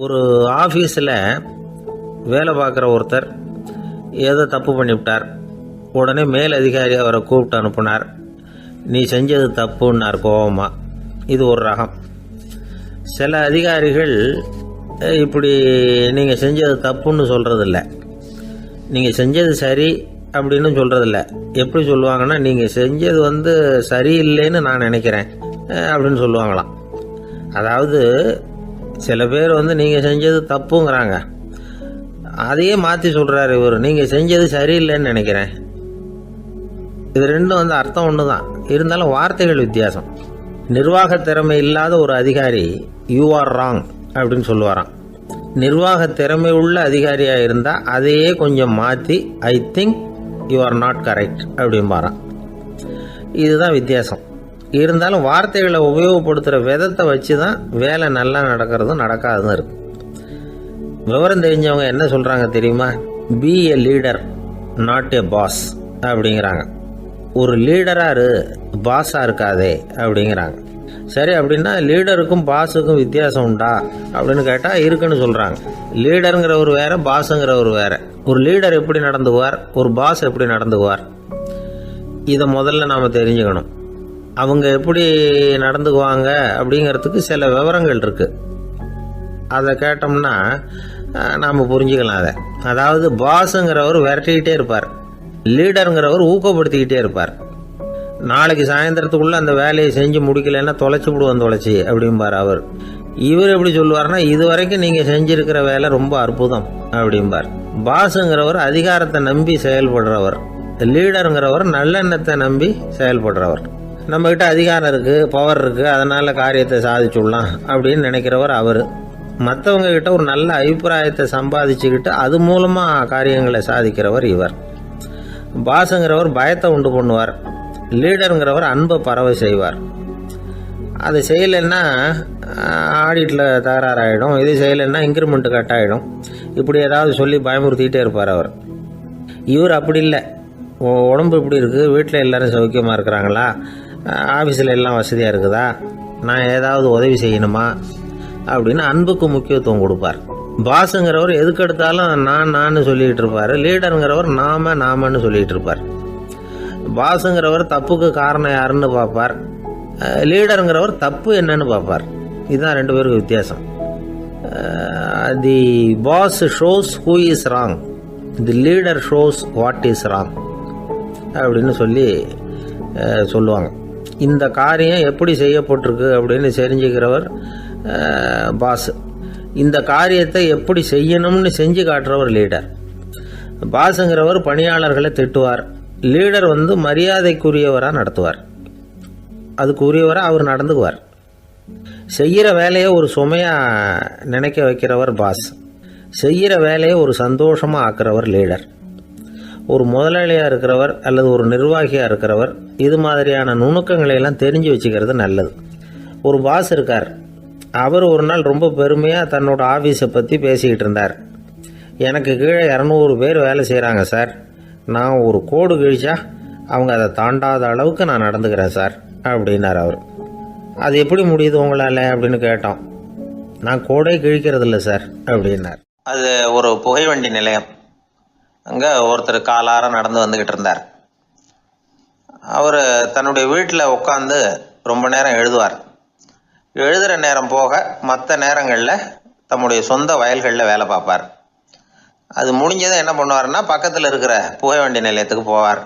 ஒரு ஆஃபீஸில் வேலை பார்க்குற ஒருத்தர் ஏதோ தப்பு பண்ணிவிட்டார். உடனே மேல் அதிகாரி அவரை கூப்பிட்டு அனுப்புனார். நீ செஞ்சது தப்புன்னார் கோபமாக. இது ஒரு ரகம். சில அதிகாரிகள் இப்படி நீங்கள் செஞ்சது தப்புன்னு சொல்கிறதில்ல, நீங்கள் செஞ்சது சரி அப்படின்னு சொல்கிறதில்ல. எப்படி சொல்லுவாங்கன்னா, நீங்கள் செஞ்சது சரியில்லைன்னு நான் நினைக்கிறேன் அப்படின்னு சொல்லுவாங்களாம். அதாவது சில பேர் நீங்கள் செஞ்சது தப்புங்கிறாங்க, அதையே மாற்றி சொல்கிறாரு இவர், நீங்கள் செஞ்சது சரியில்லைன்னு நினைக்கிறேன். இது ரெண்டும் அர்த்தம் ஒன்று தான், இருந்தாலும் வார்த்தைகள் வித்தியாசம். நிர்வாக திறமை இல்லாத ஒரு அதிகாரி யூ ஆர் ராங் அப்படின்னு சொல்லுவாராம். நிர்வாக திறமை உள்ள அதிகாரியாக இருந்தால் அதையே கொஞ்சம் மாற்றி I think you are not correct அப்படிம்பாராம். இதுதான் வித்தியாசம். இருந்தாலும் வார்த்தைகளை உபயோகப்படுத்துகிற விதத்தை வச்சு தான் வேலை நல்லா நடக்கிறதும் நடக்காததும் இருக்கு. விவரம் தெரிஞ்சவங்க என்ன சொல்கிறாங்க தெரியுமா? Be a leader not a boss அப்படிங்கிறாங்க. ஒரு லீடராக இரு, பாஸாக இருக்காதே அப்படிங்கிறாங்க. சரி, அப்படின்னா லீடருக்கும் பாஸுக்கும் வித்தியாசம் உண்டா அப்படின்னு கேட்டால் இருக்குன்னு சொல்கிறாங்க. லீடருங்கிறவர் வேற, பாஸுங்கிறவர் வேற. ஒரு லீடர் எப்படி நடந்துக்குவார், ஒரு பாஸ் எப்படி நடந்துக்குவார், இதை முதல்ல நாம் தெரிஞ்சுக்கணும். அவங்க எப்படி நடந்துக்குவாங்க அப்படிங்கிறதுக்கு சில விவரங்கள் இருக்குது. அதை கேட்டோம்னா நாம் புரிஞ்சுக்கலாம் அதை. அதாவது பாஸுங்கிறவர் விரட்டிக்கிட்டே இருப்பார், லீடருங்கிறவர் ஊக்கப்படுத்திக்கிட்டே இருப்பார். நாளைக்கு சாயந்தரத்துக்குள்ளே அந்த வேலையை செஞ்சு முடிக்கலைன்னா தொலைச்சி விடுவோம் தொலைச்சி அப்படிம்பார் அவர். இவர் எப்படி சொல்லுவார்னா, இது வரைக்கும் நீங்கள் செஞ்சுருக்கிற வேலை ரொம்ப அற்புதம் அப்படிம்பார். பாஸுங்கிறவர் அதிகாரத்தை நம்பி செயல்படுறவர், லீடருங்கிறவர் நல்லெண்ணத்தை நம்பி செயல்படுறவர். நம்மக்கிட்ட அதிகாரம் இருக்குது, பவர் இருக்குது, அதனால் காரியத்தை சாதிச்சுடலாம் அப்படின்னு நினைக்கிறவர் அவர். மற்றவங்க கிட்ட ஒரு நல்ல அபிப்பிராயத்தை சம்பாதிச்சுக்கிட்டு அது மூலமாக காரியங்களை சாதிக்கிறவர் இவர். பாஸுங்கிறவர் பயத்தை உண்டு பண்ணுவார், லீடருங்கிறவர் அன்பை பரவ செய்வார். அது செய்யலைன்னா ஆடிட்டில் தகராறாயிடும், இது செய்யலைன்னா இன்க்ரிமெண்ட்டு கட் ஆகிடும், இப்படி ஏதாவது சொல்லி பயமுறுத்திக்கிட்டே இருப்பார் அவர். இவர் அப்படி இல்லை. உடம்பு இப்படி இருக்குது, வீட்டில் எல்லோரும் சௌக்கியமாக இருக்கிறாங்களா, ஆஃபீஸில் எல்லாம் வசதியாக இருக்குதா, நான் ஏதாவது உதவி செய்யணுமா அப்படின்னு அன்புக்கு முக்கியத்துவம் கொடுப்பார். பாஸுங்கிறவர் எதுக்கெடுத்தாலும் நான் சொல்லிகிட்டு இருப்பார், லீடருங்கிறவர் நாமன்னு சொல்லிகிட்டு இருப்பார். பாஸுங்கிறவர் தப்புக்கு காரணம் யாருன்னு பார்ப்பார், லீடருங்கிறவர் தப்பு என்னன்னு பார்ப்பார். இதுதான் ரெண்டு பேருக்கு வித்தியாசம். The boss shows who is wrong, the leader shows what is wrong அப்படின்னு சொல்லுவாங்க. இந்த காரியம் எப்படி செய்யப்பட்டிருக்கு அப்படின்னு தெரிஞ்சுக்கிறவர் பாஸ். இந்த காரியத்தை எப்படி செய்யணும்னு செஞ்சு காட்டுறவர் லீடர். பாஸுங்கிறவர் பணியாளர்களை திட்டுவார், லீடர் மரியாதைக்குரியவராக நடத்துவார், அதுக்குரியவராக அவர் நடந்துக்குவார். செய்கிற வேலையை ஒரு சுமையாக நினைக்க வைக்கிறவர் பாஸ், செய்கிற வேலையை ஒரு சந்தோஷமாக ஆக்கிறவர் லீடர். ஒரு முதலாளியாக இருக்கிறவர் அல்லது ஒரு நிர்வாகியாக இருக்கிறவர் இது மாதிரியான நுணுக்கங்களை எல்லாம் தெரிஞ்சு வச்சுக்கிறது நல்லது. ஒரு பாஸ் இருக்கார், அவர் ஒரு நாள் ரொம்ப பெருமையாக தன்னோட ஆஃபீஸை பற்றி பேசிக்கிட்டு இருந்தார். எனக்கு கீழே 200 பேர் வேலை செய்கிறாங்க சார், நான் ஒரு கோடு கிழிச்சா அவங்க அதை தாண்டாத அளவுக்கு நான் நடந்துக்கிறேன் சார் அப்படின்னார் அவர். அது எப்படி முடியுது உங்களால் அப்படின்னு கேட்டோம். நான் கோடே கிழிக்கிறதில்ல சார் அப்படின்னார். அது ஒரு புகைவண்டி நிலையம். அங்கே ஒருத்தர் காலார நடந்து வந்துக்கிட்டு இருந்தார். அவர் தன்னுடைய வீட்டில் உட்காந்து ரொம்ப நேரம் எழுதுவார். எழுதுகிற நேரம் போக மற்ற நேரங்களில் தம்முடைய சொந்த வயல்களில் வேலை பார்ப்பார். அது முடிஞ்சதை என்ன பண்ணுவார்னா, பக்கத்தில் இருக்கிற புகைவண்டி நிலையத்துக்கு போவார்.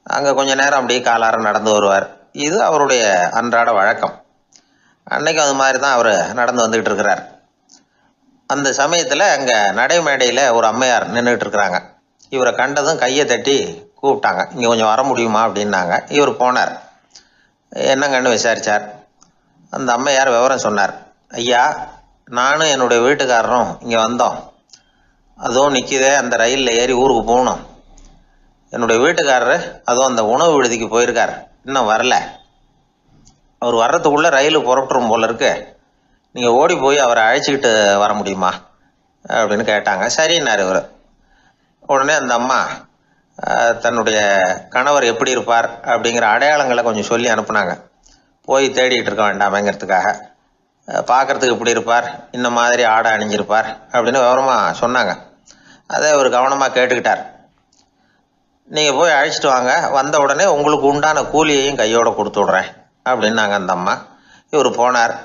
அங்கே கொஞ்சம் நேரம் அப்படியே காலார நடந்து வருவார். இது அவருடைய அன்றாட வழக்கம். அன்னைக்கும் அது மாதிரி தான் அவர் நடந்து வந்துக்கிட்டு இருக்கிறார். அந்த சமயத்தில் அங்கே நடைமேடையில் ஒரு அம்மையார் நின்றுக்கிட்டு இருக்கிறாங்க. இவரை கண்டதும் கையை தட்டி கூப்பிட்டாங்க, இங்கே கொஞ்சம் வர முடியுமா அப்படின்னாங்க. இவர் போனார், என்னங்கன்னு விசாரித்தார். அந்த அம்மையார் விவரம் சொன்னார். ஐயா, நானும் என்னுடைய வீட்டுக்காரரும் இங்கே வந்தோம், அதுவும் நிற்கிதே, அந்த ரயிலில் ஏறி ஊருக்கு போகணும். என்னுடைய வீட்டுக்காரரு அதுவும் அந்த உணவு விடுதிக்கு போயிருக்கார், இன்னும் வரல. அவர் வர்றதுக்குள்ளே ரயில் புறப்பட்டுரும் போல இருக்கு, நீங்கள் ஓடி போய் அவரை அழைச்சிக்கிட்டு வர முடியுமா அப்படின்னு கேட்டாங்க. சரின்னார் இவர். உடனே அந்த அம்மா தன்னுடைய கணவர் எப்படி இருப்பார் அப்படிங்கிற அடையாளங்களை கொஞ்சம் சொல்லி அனுப்புனாங்க. போய் தேடிட்டு இருக்க வேண்டாமேங்கிறதுக்காக. பார்க்குறதுக்கு இப்படி இருப்பார், இந்த மாதிரி ஆடை அணிஞ்சிருப்பார் அப்படின்னு விவரமாக சொன்னாங்க. அதை அவர் கவனமாக கேட்டுக்கிட்டார். நீங்கள் போய் அழைச்சிட்டு வாங்க, வந்த உடனே உங்களுக்கு உண்டான கூலியையும் கையோடு கொடுத்து விட்றேன் அப்படின்னாங்க அந்த அம்மா. இவர் போனார்.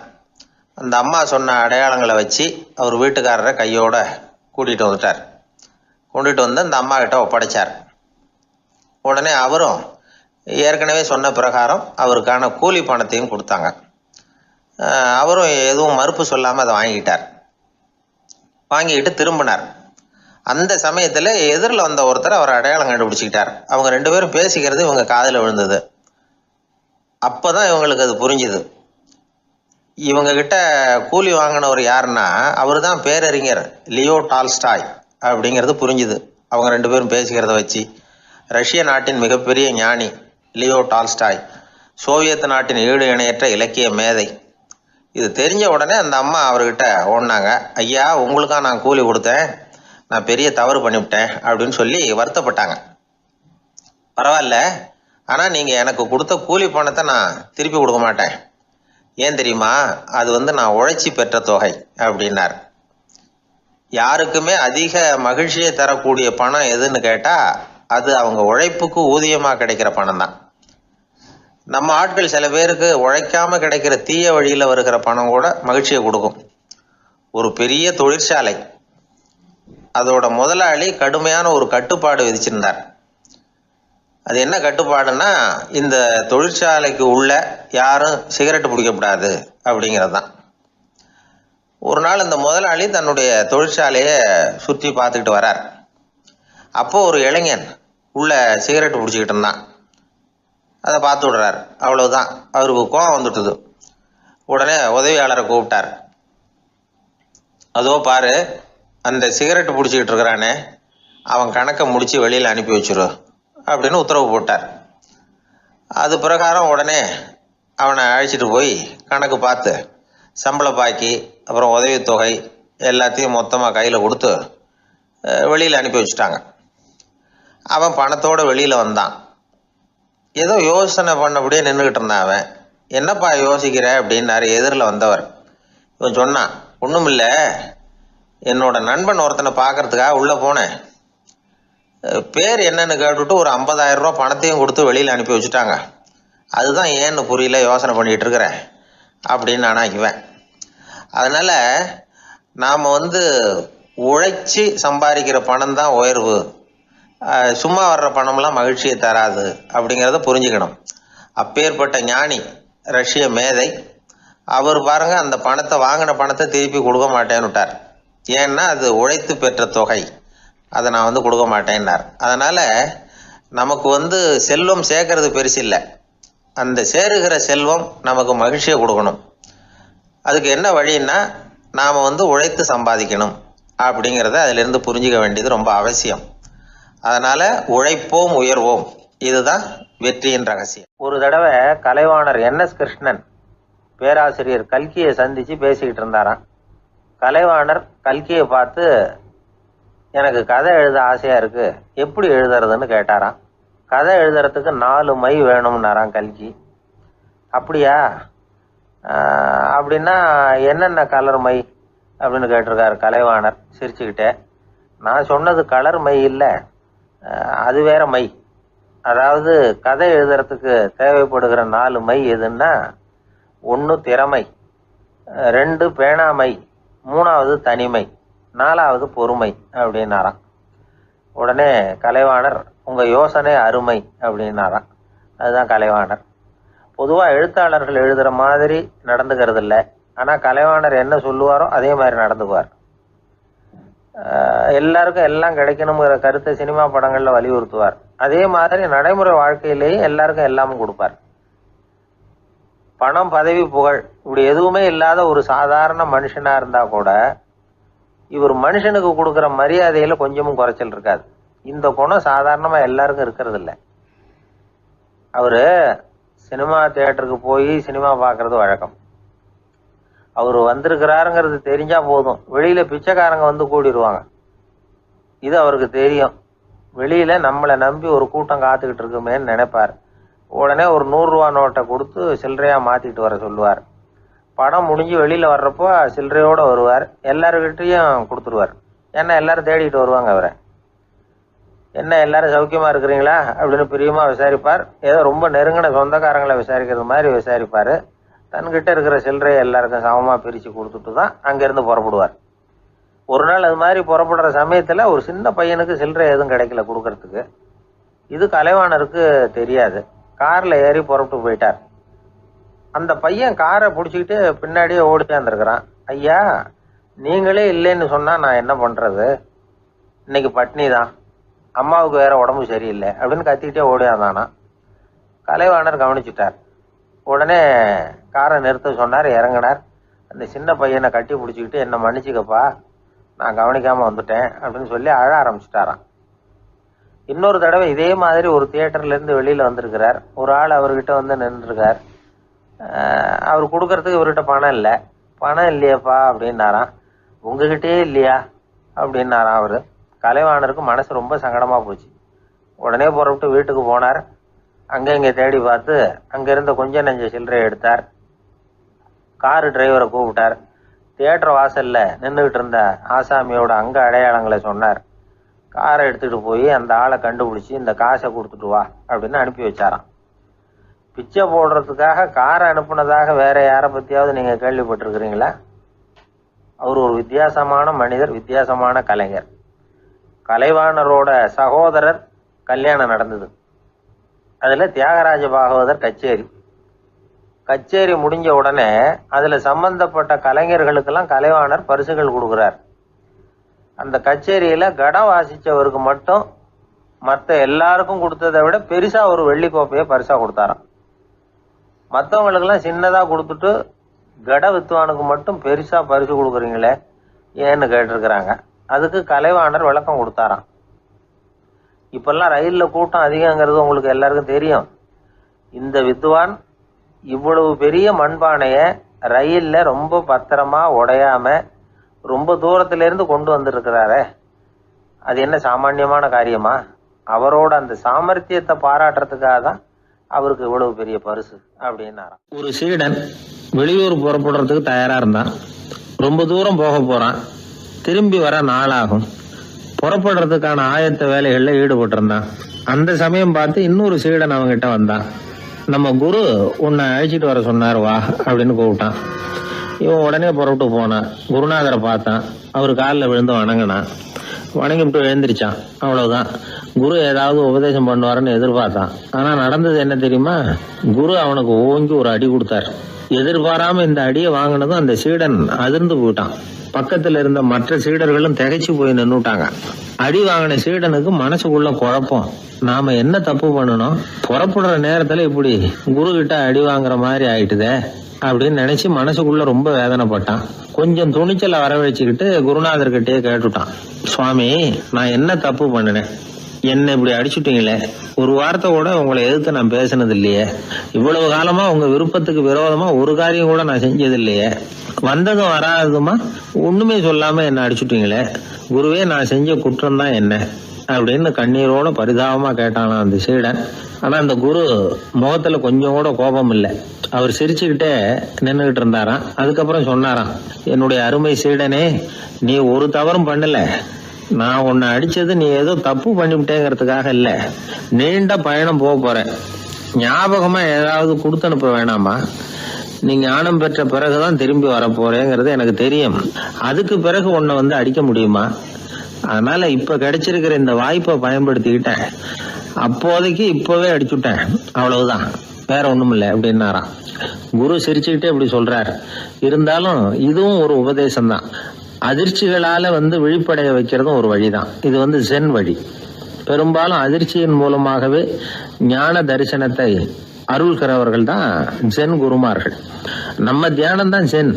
அந்த அம்மா சொன்ன அடையாளங்களை வச்சு அவர் வீட்டுக்காரரை கையோட கூட்டிகிட்டு வந்துட்டார். கொண்டுட்டு வந்து அந்த அம்மா கிட்ட ஒப்படைச்சார். உடனே அவரும் ஏற்கனவே சொன்ன பிரகாரம் அவருக்கான கூலி பணத்தையும் கொடுத்தாங்க. அவரும் எதுவும் மறுப்பு சொல்லாமல் அதை வாங்கிக்கிட்டார். வாங்கிக்கிட்டு திரும்பினார். அந்த சமயத்தில் எதிரில் வந்த ஒருத்தர் அவர் அடையாளம் கண்டுபிடிச்சிக்கிட்டார். அவங்க 2 பேரும் பேசிக்கிறது இவங்க காதில் விழுந்தது. அப்போ தான் இவங்களுக்கு அது புரிஞ்சுது. இவங்க கிட்ட கூலி வாங்கினவர் யாருன்னா அவர் தான் பேரறிஞர் லியோ டால்ஸ்டாய் அப்படிங்கிறது புரிஞ்சுது. அவங்க 2 பேரும் பேசிக்கிறத வச்சு ரஷ்ய நாட்டின் மிகப்பெரிய ஞானி லியோ டால்ஸ்டாய், சோவியத் நாட்டின் ஈடு இணையற்ற இலக்கிய மேதை. இது தெரிஞ்ச உடனே அந்த அம்மா அவர்கிட்ட ஓடினாங்க. ஐயா, உங்களுக்காக நான் கூலி கொடுத்தேன், நான் பெரிய தவறு பண்ணிவிட்டேன் அப்படின்னு சொல்லி வருத்தப்பட்டாங்க. பரவாயில்ல, ஆனால் நீங்கள் எனக்கு கொடுத்த கூலி பணத்தை நான் திருப்பி கொடுக்க மாட்டேன். ஏன் தெரியுமா? அது நான் உழைச்சி பெற்ற தொகை அப்படின்னார். யாருக்குமே அதிக மகிழ்ச்சியை தரக்கூடிய பணம் எதுன்னு கேட்டால் அது அவங்க உழைப்புக்கு ஊதியமாக கிடைக்கிற பணம் தான். நம்ம ஆட்கள் சில பேருக்கு உழைக்காம கிடைக்கிற தீய வழியில் வருகிற பணம் கூட மகிழ்ச்சியை கொடுக்கும். ஒரு பெரிய தொழிற்சாலை, அதோட முதலாளி கடுமையான ஒரு கட்டுப்பாடு விதிச்சிருந்தார். அது என்ன கட்டுப்பாடுன்னா, இந்த தொழிற்சாலைக்கு உள்ள யாரும் சிகரெட்டு பிடிக்கக்கூடாது அப்படிங்கிறது தான். ஒரு நாள் இந்த முதலாளி தன்னுடைய தொழிற்சாலையை சுற்றி பார்த்துக்கிட்டு வரார். அப்போது ஒரு இளைஞன் உள்ள சிகரெட்டு பிடிச்சிக்கிட்டு இருந்தான். அதை பார்த்து விடுறார். அவ்வளவுதான், அவருக்கு கோபம் வந்துட்டுது. உடனே உதவியாளரை கூப்பிட்டார். அதோ பாரு, அந்த சிகரெட்டு பிடிச்சிக்கிட்டு இருக்கிறானே, அவன் கணக்கை முடித்து வெளியில் அனுப்பி வச்சிரு அப்படின்னு உத்தரவு போட்டார். அது பிரகாரம் உடனே அவனை அழைச்சிட்டு போய் கணக்கு பார்த்து சம்பள பாக்கி அப்புறம் உதவித்தொகை எல்லாத்தையும் மொத்தமாக கையில் கொடுத்து வெளியில் அனுப்பி வச்சுட்டாங்க. அவன் பணத்தோடு வெளியில் வந்தான். ஏதோ யோசனை பண்ணபடியே நின்றுக்கிட்டு இருந்தான். அவன், என்னப்பா யோசிக்கிற அப்படின்னாரு எதிரில் வந்தவர். இவன் சொன்னான், ஒன்றும் இல்லை, என்னோட நண்பன் ஒருத்தனை பார்க்கறதுக்காக உள்ளே போனேன். பேர் என்னன்னு கேட்டுவிட்டு ஒரு 50,000 ரூபா பணத்தையும் கொடுத்து வெளியில் அனுப்பி வச்சுட்டாங்க. அதுதான் ஏன்னு புரியல, யோசனை பண்ணிகிட்டு இருக்கிறேன் அப்படின்னு நானா இவன். அதனால் நாம் உழைச்சி சம்பாதிக்கிற பணம் தான் உயர்வு, சும்மா வர்ற பணம்லாம் மகிழ்ச்சியை தராது அப்படிங்கிறத புரிஞ்சுக்கணும். அப்பேற்பட்ட ஞானி ரஷ்ய மேதை அவர் பாருங்க, அந்த பணத்தை வாங்கின பணத்தை திருப்பி கொடுக்க மாட்டேன்னு விட்டார். ஏன்னா அது உழைத்து பெற்ற தொகை, அதை நான் கொடுக்க மாட்டேன்னார். அதனால் நமக்கு செல்வம் சேர்க்கறது பெருசு இல்லை, அந்த சேருகிற செல்வம் நமக்கு மகிழ்ச்சியை கொடுக்கணும். அதுக்கு என்ன வழின்னா, நாம் உழைத்து சம்பாதிக்கணும் அப்படிங்கிறத அதிலிருந்து புரிஞ்சிக்க வேண்டியது ரொம்ப அவசியம். அதனால் உழைப்போம் உயர்வோம், இதுதான் வெற்றியின் ரகசியம். ஒரு தடவை கலைவாணர் NS கிருஷ்ணன் பேராசிரியர் கல்கியை சந்தித்து பேசிக்கிட்டு இருந்தாராம். கலைவாணர் கல்கியை பார்த்து, எனக்கு கதை எழுத ஆசையாக இருக்குது, எப்படி எழுதுறதுன்னு கேட்டாராம். கதை எழுதுறதுக்கு 4 மை வேணும்னாராம் கல்கி. அப்படியா, அப்படின்னா என்னென்ன கலர் மை அப்படின்னு கேட்டிருக்காரு கலைவாணர் சிரிச்சுக்கிட்டே. நான் சொன்னது கலர் மை இல்லை, அது வேற மை. அதாவது கதை எழுதுறதுக்கு தேவைப்படுகிற 4 மை எதுன்னா, 1 திறமை, 2 பேணாமை, 3வது தனிமை, 4வது பொறுமை அப்படின்னாராம். உடனே கலைவாணர், உங்கள் யோசனை அருமை அப்படின்னாராம். அதுதான் கலைவாணர். பொதுவாக எழுத்தாளர்கள் எழுதுகிற மாதிரி நடந்துக்கிறது இல்லை, ஆனால் கலைவாணர் என்ன சொல்லுவாரோ அதே மாதிரி நடந்துக்குவார். எல்லாருக்கும் எல்லாம் கிடைக்கணுங்கிற கருத்தை சினிமா படங்களில் வலியுறுத்துவார். அதே மாதிரி நடைமுறை வாழ்க்கையிலேயும் எல்லாருக்கும் எல்லாமும் கொடுப்பார். பணம், பதவி, புகழ் இப்படி எதுவுமே இல்லாத ஒரு சாதாரண மனுஷனாக இருந்தால் கூட இவர் மனுஷனுக்கு கொடுக்குற மரியாதையில் கொஞ்சமும் குறைச்சல் இருக்காது. இந்த குணம் சாதாரணமாக எல்லாருக்கும் இருக்கிறது இல்லை. அவர் சினிமா தியேட்டருக்கு போய் சினிமா பார்க்குறது வழக்கம். அவர் வந்திருக்கிறாருங்கிறது தெரிஞ்சால் போதும், வெளியில் பிச்சைக்காரங்க கூடிடுவாங்க. இது அவருக்கு தெரியும். வெளியில் நம்மளை நம்பி ஒரு கூட்டம் காத்துக்கிட்டு இருக்குமேன்னு நினைப்பார். உடனே ஒரு 100 ரூபா நோட்டை கொடுத்து சில்லறையாக மாற்றிட்டு வர சொல்லுவார். படம் முடிஞ்சு வெளியில் வர்றப்போ சில்லறையோடு வருவார். எல்லாருக்கிட்டையும் கொடுத்துருவார். ஏன்னா எல்லாரும் தேடிட்டு வருவாங்க அவரை. என்ன எல்லாரும் சௌக்கியமாக இருக்கிறீங்களா அப்படின்னு பிரியமாக விசாரிப்பார். ஏதோ ரொம்ப நெருங்கின சொந்தக்காரங்களை விசாரிக்கிறது மாதிரி விசாரிப்பார். தன்கிட்ட இருக்கிற சில்லறையை எல்லாருக்கும் சமமாக பிரித்து கொடுத்துட்டு தான் அங்கேருந்து புறப்படுவார். ஒரு நாள் அது மாதிரி புறப்படுற சமயத்தில் ஒரு சின்ன பையனுக்கு சில்லறை எதுவும் கிடைக்கல கொடுக்கறதுக்கு. இது கலைவாணருக்கு தெரியாது. காரில் ஏறி புறப்பட்டு போயிட்டார். அந்த பையன் காரை பிடிச்சிக்கிட்டு பின்னாடியே ஓடி சேர்ந்துருக்கிறான். ஐயா, நீங்களே இல்லைன்னு சொன்னால் நான் என்ன பண்ணுறது? இன்னைக்கு பட்னி தான், அம்மாவுக்கு வேற உடம்பு சரியில்லை அப்படின்னு கத்திக்கிட்டே ஓடியாந்தானா. கலைவாணர் கவனிச்சுட்டார். உடனே காரை நிறுத்த சொன்னார். இறங்கினார். அந்த சின்ன பையனை கட்டி பிடிச்சிக்கிட்டு என்னை மன்னிச்சுக்கப்பா, நான் கவனிக்காமல் வந்துட்டேன் அப்படின்னு சொல்லி அழ ஆரம்பிச்சுட்டாராம். இன்னொரு தடவை இதே மாதிரி ஒரு தியேட்டர்லேருந்து வெளியில் வந்திருக்கிறார். ஒரு ஆள் அவர்கிட்ட வந்து நின்றுருக்கார். அவர் கொடுக்கறதுக்கு இவர்கிட்ட பணம் இல்லை. பணம் இல்லையாப்பா அப்படின்னாராம். உங்ககிட்டயே இல்லையா அப்படின்னாராம் அவர். கலைவாணருக்கு மனசு ரொம்ப சங்கடமாக போச்சு. உடனே புறப்பட்டு வீட்டுக்கு போனார். அங்கே இங்கே தேடி பார்த்து அங்கேருந்த கொஞ்சம் நெஞ்ச சில்லறையை எடுத்தார். காரு டிரைவரை கூப்பிட்டார். தியேட்டர் வாசலில் நின்றுக்கிட்டு இருந்த ஆசாமியோட அங்க அடையாளங்களை சொன்னார். காரை எடுத்துகிட்டு போய் அந்த ஆளை கண்டுபிடிச்சி இந்த காசை கொடுத்துட்டு வா அப்படின்னு அனுப்பி வச்சாராம். பிச்சை போடுறதுக்காக காரை அனுப்புனதாக வேற யாரை பற்றியாவது நீங்கள் கேள்விப்பட்டிருக்கிறீங்களா? அவர் ஒரு வித்தியாசமான மனிதர், வித்தியாசமான கலைஞர். கலைவாணரோட சகோதரர் கல்யாணம் நடந்தது. அதில் தியாகராஜ பாகவதர் கச்சேரி முடிஞ்ச உடனே அதில் சம்பந்தப்பட்ட கலைஞர்களுக்கெல்லாம் கலைவாணர் பரிசுகள் கொடுக்குறார். அந்த கச்சேரியில் கடம் வாசித்தவருக்கு மட்டும் மற்ற எல்லாருக்கும் கொடுத்ததை விட பெருசாக ஒரு வெள்ளிக்கோப்பையை பரிசாக கொடுத்தாராம். மற்றவங்களுக்கெல்லாம் சின்னதாக கொடுத்துட்டு கட வித்துவானுக்கு மட்டும் பெருசாக பரிசு கொடுக்குறீங்களே ஏன்னு கேட்டிருக்கிறாங்க. அதுக்கு கலைவாணர் விளக்கம் கொடுத்தாராம். இப்பெல்லாம் ரயிலில் கூட்டம் அதிகங்கிறது உங்களுக்கு எல்லாருக்கும் தெரியும். இந்த வித்வான் இவ்வளவு பெரிய மண்பானையை ரயிலில் ரொம்ப பத்திரமா உடையாம ரொம்ப தூரத்திலேருந்து கொண்டு வந்துருக்கிறாரே, அது என்ன சாமானியமான காரியமா? அவரோட அந்த சாமர்த்தியத்தை பாராட்டுறதுக்காக தான் அவருக்கு இவ்வளவு பெரிய பரிசு அப்படின்னாராம். ஒரு சீடன் வெளியூர் புறப்படுறதுக்கு தயாரா இருந்தான். ரொம்ப தூரம் போக போறான். திரும்பி வர நாளாகும். புறப்படுறதுக்கான ஆயத்த வேலைகளில் ஈடுபட்டிருந்தான். அந்த சமயம் பார்த்து இன்னொரு சீடன் அவங்ககிட்ட வந்தான். நம்ம குரு உன்னை அழைச்சிட்டு வர சொன்னார், வா அப்படின்னு கூப்பிட்டான். இவன் உடனே புறப்பட்டு போனான். குருநாதரை பார்த்தான். அவர் காலில் விழுந்து வணங்கினான். வணங்கிவிட்டு எழுந்திரிச்சான். அவ்வளவுதான். குரு ஏதாவது உபதேசம் பண்ணுவாருன்னு எதிர்பார்த்தான். ஆனால் நடந்தது என்ன தெரியுமா? குரு அவனுக்கு ஓங்கி ஒரு அடி கொடுத்தார். எதிர்பாராம இந்த அடியை வாங்கினதும் அந்த சீடன் அதிர்ந்து போயிட்டான். பக்கத்தில் இருந்த மற்ற சீடர்களும் திகைச்சு போய் நின்றுட்டாங்க. அடி வாங்கின சீடனுக்கு மனசுக்குள்ள குழப்பம். நாம என்ன தப்பு பண்ணணும், புறப்படுற நேரத்துல இப்படி குரு கிட்ட அடி வாங்குற மாதிரி ஆயிட்டுதே அப்படின்னு நினைச்சு மனசுக்குள்ள ரொம்ப வேதனைப்பட்டான். கொஞ்சம் துணிச்சலை வரவழைச்சுக்கிட்டு குருநாதர்கிட்டயே கேட்டுட்டான். சுவாமி, நான் என்ன தப்பு பண்ணினேன்? என்ன இப்படி அடிச்சுட்டீங்களே. ஒரு வார்த்தை கூட உங்களை எதிர்த்து நான் பேசினது இல்லையே. இவ்வளவு காலமா உங்க விருப்பத்துக்கு விரோதமா ஒரு காரியம் கூட நான் செஞ்சது இல்லையே. வந்ததும் வராததுமா ஒண்ணுமே சொல்லாம என்ன அடிச்சுட்டீங்களே. குருவே, நான் செஞ்ச குற்றம் தான் என்ன அப்படின்னு கண்ணீரோட பரிதாபமா கேட்டானா அந்த சீடன். ஆனா அந்த குரு முகத்துல கொஞ்சம் கூட கோபம் இல்லை. அவர் சிரிச்சுக்கிட்டே நின்றுகிட்டு இருந்தாராம். அதுக்கப்புறம் சொன்னாராம், என்னுடைய அருமை சீடனே, நீ ஒரு தவறும் பண்ணல. நான் உன்னை அடிச்சது நீ ஏதோ தப்பு பண்ணிவிட்டேங்கிறதுக்காக இல்ல. நீண்ட பயணம் போக போறேன். ஞாபகமா ஏதாவது கொடுத்து அனுப்ப வேணாமா? நீ ஞானம் பெற்ற பிறகுதான் திரும்பி வர போறேங்கிறது எனக்கு தெரியும். அதுக்கு பிறகு உன்னை வந்து அடிக்க முடியுமா? அதனால இப்ப கிடைச்சிருக்கிற இந்த வாய்ப்பை பயன்படுத்திக்கிட்டேன். அப்போதைக்கு இப்பவே அடிச்சுட்டேன், அவ்வளவுதான், வேற ஒண்ணும் இல்லை அப்படின்னாராம். குரு சிரிச்சுக்கிட்டே இப்படி சொல்றார். இருந்தாலும் இதுவும் ஒரு உபதேசம் தான். அதிர்ச்சிகளால விழிப்படைய வைக்கிறதும் ஒரு வழிதான். இது ஜென் வழி. பெரும்பாலும் அதிர்ச்சியின் மூலமாகவே ஞான தரிசனத்தை அருள்கிறவர்கள் தான் ஜென் குருமார்கள். நம்ம தியானம் தான் ஜென்.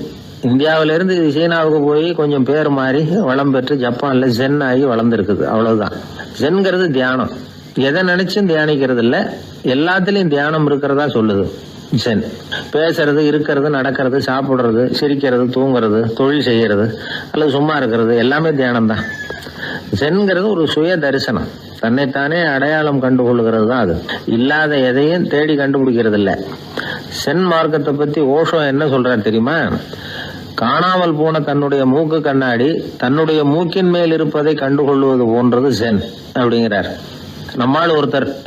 இந்தியாவிலிருந்து இது சீனாவுக்கு போய் கொஞ்சம் பேர் மாறி வளம் பெற்று ஜப்பான்ல ஜென் ஆகி வளர்ந்துருக்குது, அவ்வளவுதான். ஜென்கிறது தியானம். எதை நினைச்சும் தியானிக்கிறது இல்லை, எல்லாத்துலயும் தியானம் இருக்கிறதா சொல்லுது ஜென். பேசுறது, இருக்கிறது, நடக்கிறது, சாப்பிடுறது, சிரிக்கிறது, தூங்குறது, தொழில் செய்யறது அல்லது சும்மா இருக்கிறது எல்லாமே தியானம் தான். ஜென்கிறது ஒரு சுய தரிசனம். தன்னைத்தானே அடையாளம் கண்டுகொள்கிறது தான் அது. இல்லாத எதையும் தேடி கண்டுபிடிக்கிறது இல்லை. சென் மார்க்கத்தை பத்தி ஓஷோ என்ன சொல்றார் தெரியுமா? காணாமல் போன தன்னுடைய மூக்கு கண்ணாடி தன்னுடைய மூக்கின் மேல் இருப்பதை கண்டுகொள்வது போன்றது சென் அப்படிங்கிறார். நம்மால்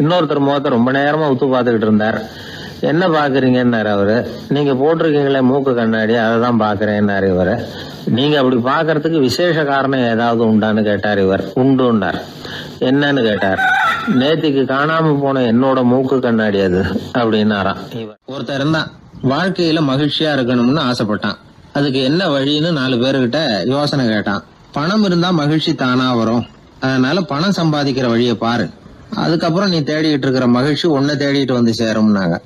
இன்னொருத்தர் முகத்தை ரொம்ப நேரமா உத்து பார்த்துக்கிட்டு இருந்தார். என்ன பாக்குறீங்கன்னாரு அவரு. நீங்க போட்டிருக்கீங்களே மூக்கு கண்ணாடி, அதை தான் பாக்குறேன்னாரு இவரு. நீங்க அப்படி பாக்குறதுக்கு விசேஷ காரணம் ஏதாவது உண்டான்னு கேட்டார் இவர். உண்டுன்னார். என்னன்னு கேட்டார். நேத்திக்கு காணாம போன என்னோட மூக்கு கண்ணாடி அது அப்படின்னாராம் இவர். ஒருத்தர் இருந்தான், வாழ்க்கையில மகிழ்ச்சியா இருக்கணும்னு ஆசைப்பட்டான். அதுக்கு என்ன வழின்னு 4 பேருகிட்ட யோசனை கேட்டான். பணம் இருந்தா மகிழ்ச்சி தானா வரும், அதனால பணம் சம்பாதிக்கிற வழியை பாரு, அதுக்கப்புறம் நீ தேடிட்டு இருக்கிற மகிழ்ச்சி உன்னை தேடிட்டு வந்து சேரும்னாங்க.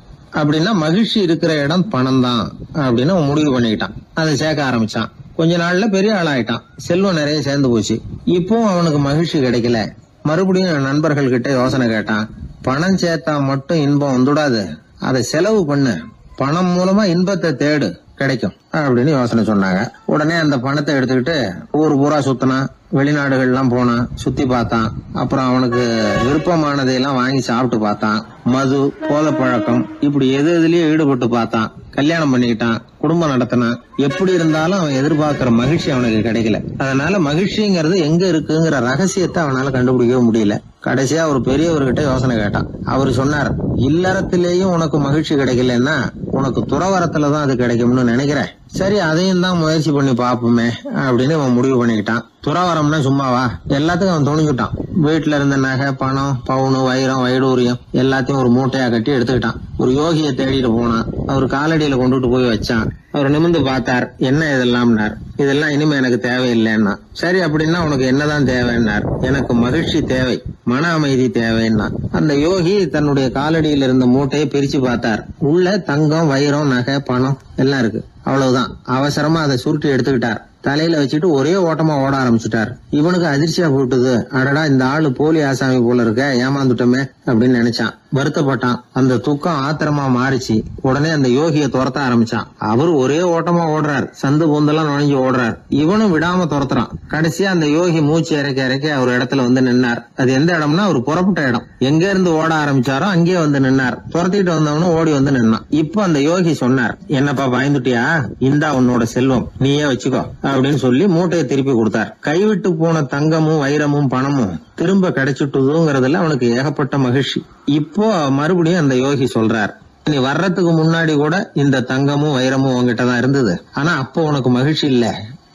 அப்படின்னா மகிழ்ச்சி இருக்கிற இடம் பணம் தான் அப்படின்னு அவன் முடிவு பண்ணிக்கிட்டான். அதை சேர்க்க ஆரம்பிச்சான். கொஞ்ச நாள்ல பெரிய ஆளாயிட்டான். செல்வம் நிறைய சேர்ந்து போச்சு. இப்பவும் அவனுக்கு மகிழ்ச்சி கிடைக்கல. மறுபடியும் நண்பர்கள் கிட்ட யோசனை கேட்டான். பணம் சேர்த்தா மட்டும் இன்பம் வந்துடாது, அதை செலவு பண்ணு, பணம் மூலமா இன்பத்தை தேடு, கிடைக்கும் அப்படின்னு யோசனை சொன்னாங்க. உடனே அந்த பணத்தை எடுத்துக்கிட்டு ஊர் பூரா சுத்தினான். வெளிநாடுகள்லாம் போனான், சுத்தி பார்த்தான். அப்புறம் அவனுக்கு விருப்பமானதையெல்லாம் வாங்கி சாப்பிட்டு பார்த்தான். மது, போதை பழக்கம், இப்படி எதுலயும் ஈடுபட்டு பார்த்தான். கல்யாணம் பண்ணிக்கிட்டான், குடும்பம் நடத்தினான். எப்படி இருந்தாலும் அவன் எதிர்பார்க்கிற மகிழ்ச்சி அவனுக்கு கிடைக்கல. அதனால மகிழ்ச்சிங்கிறது எங்க இருக்குங்கிற ரகசியத்தை அவனால கண்டுபிடிக்கவே முடியல. கடைசியா ஒரு பெரியவர்கிட்ட யோசனை கேட்டான். அவரு சொன்னார், இல்லறத்திலேயும் உனக்கு மகிழ்ச்சி கிடைக்கலன்னா உனக்கு துறவரத்துலதான் அது கிடைக்கும்னு நினைக்கிறேன். சரி, அதையும் தான் முயற்சி பண்ணி பாப்போமே அப்படின்னு அவன் முடிவு பண்ணிக்கிட்டான். துறவரம்னா சும்மாவா? எல்லாத்துக்கும் அவன் துணிஞ்சுட்டான். வீட்டுல இருந்த நகை, பணம், பவுனு, வைரம், வைடூரியம் எல்லாத்தையும் ஒரு மூட்டையா கட்டி எடுத்துக்கிட்டான். ஒரு யோகியை தேடிட்டு போனான். அவர் காலடியில கொண்டுட்டு போய் வச்சான். அவர் நிமிர்ந்து பார்த்தார். என்ன இதெல்லாம்னார். இதெல்லாம் இனிமே எனக்கு தேவையில்லைன்னா. சரி, அப்படின்னா உனக்கு என்னதான் தேவைன்னார். எனக்கு மகிழ்ச்சி தேவை, மன அமைதி தேவைன்னா. அந்த யோகி தன்னுடைய காலடியில் இருந்த மூட்டையை பிரிச்சு பார்த்தார். உள்ள தங்கம், வைரம், நகை, பணம் எல்லாம் இருக்கு. அவ்வளவுதான். அவசரமா அதை சுருட்டி எடுத்துக்கிட்டார். தலையில வச்சுட்டு ஒரே ஓட்டமா ஓட ஆரம்பிச்சுட்டார். இவனுக்கு அதிர்ச்சியா போட்டுது. அடடா, இந்த ஆளு போலி ஆசாமி போல இருக்க, ஏமாந்துட்டோமே அப்படின்னு நினைச்சான். வருத்தப்பட்டான். அந்த துக்கம் ஆத்திரமா மாறிச்சு. உடனே அந்த யோகியை துரத்த ஆரம்பிச்சான். அவரு ஒரே ஓட்டமா ஓடுறார். சந்து பொந்தெல்லாம் நுழைஞ்சு ஓடுறார். இவனும் விடாம துரத்துறான். கடைசியா அந்த யோகி மூச்சு இறக்க ஒரு இடத்துல வந்து நின்னார். அது எந்த இடம்னா ஒரு புறப்பட்ட இடம். எங்க இருந்து ஓட ஆரம்பிச்சாரோ அங்கே வந்து நின்னார். துரத்திட்டு வந்தவனும் ஓடி வந்து நின்னான். இப்ப அந்த யோகி சொன்னார், என்னப்பா பயந்துட்டியா? இந்தா உன்னோட செல்வம், நீயே வச்சுக்கோ அப்படின்னு சொல்லி மூட்டையை திருப்பி கொடுத்தார். கைவிட்டு போன தங்கமும், வைரமும், பணமும் திரும்ப கிடைச்சிட்டுதுங்கிறதுல அவனுக்கு ஏகப்பட்ட மகிழ்ச்சி. இப்போ மறுபடியும் அந்த யோகி சொல்றார், நீ வர்றதுக்கு முன்னாடி கூட இந்த தங்கமும் வைரமும் உங்ககிட்டதான் இருந்தது. ஆனா அப்போ உனக்கு மகிழ்ச்சி இல்ல.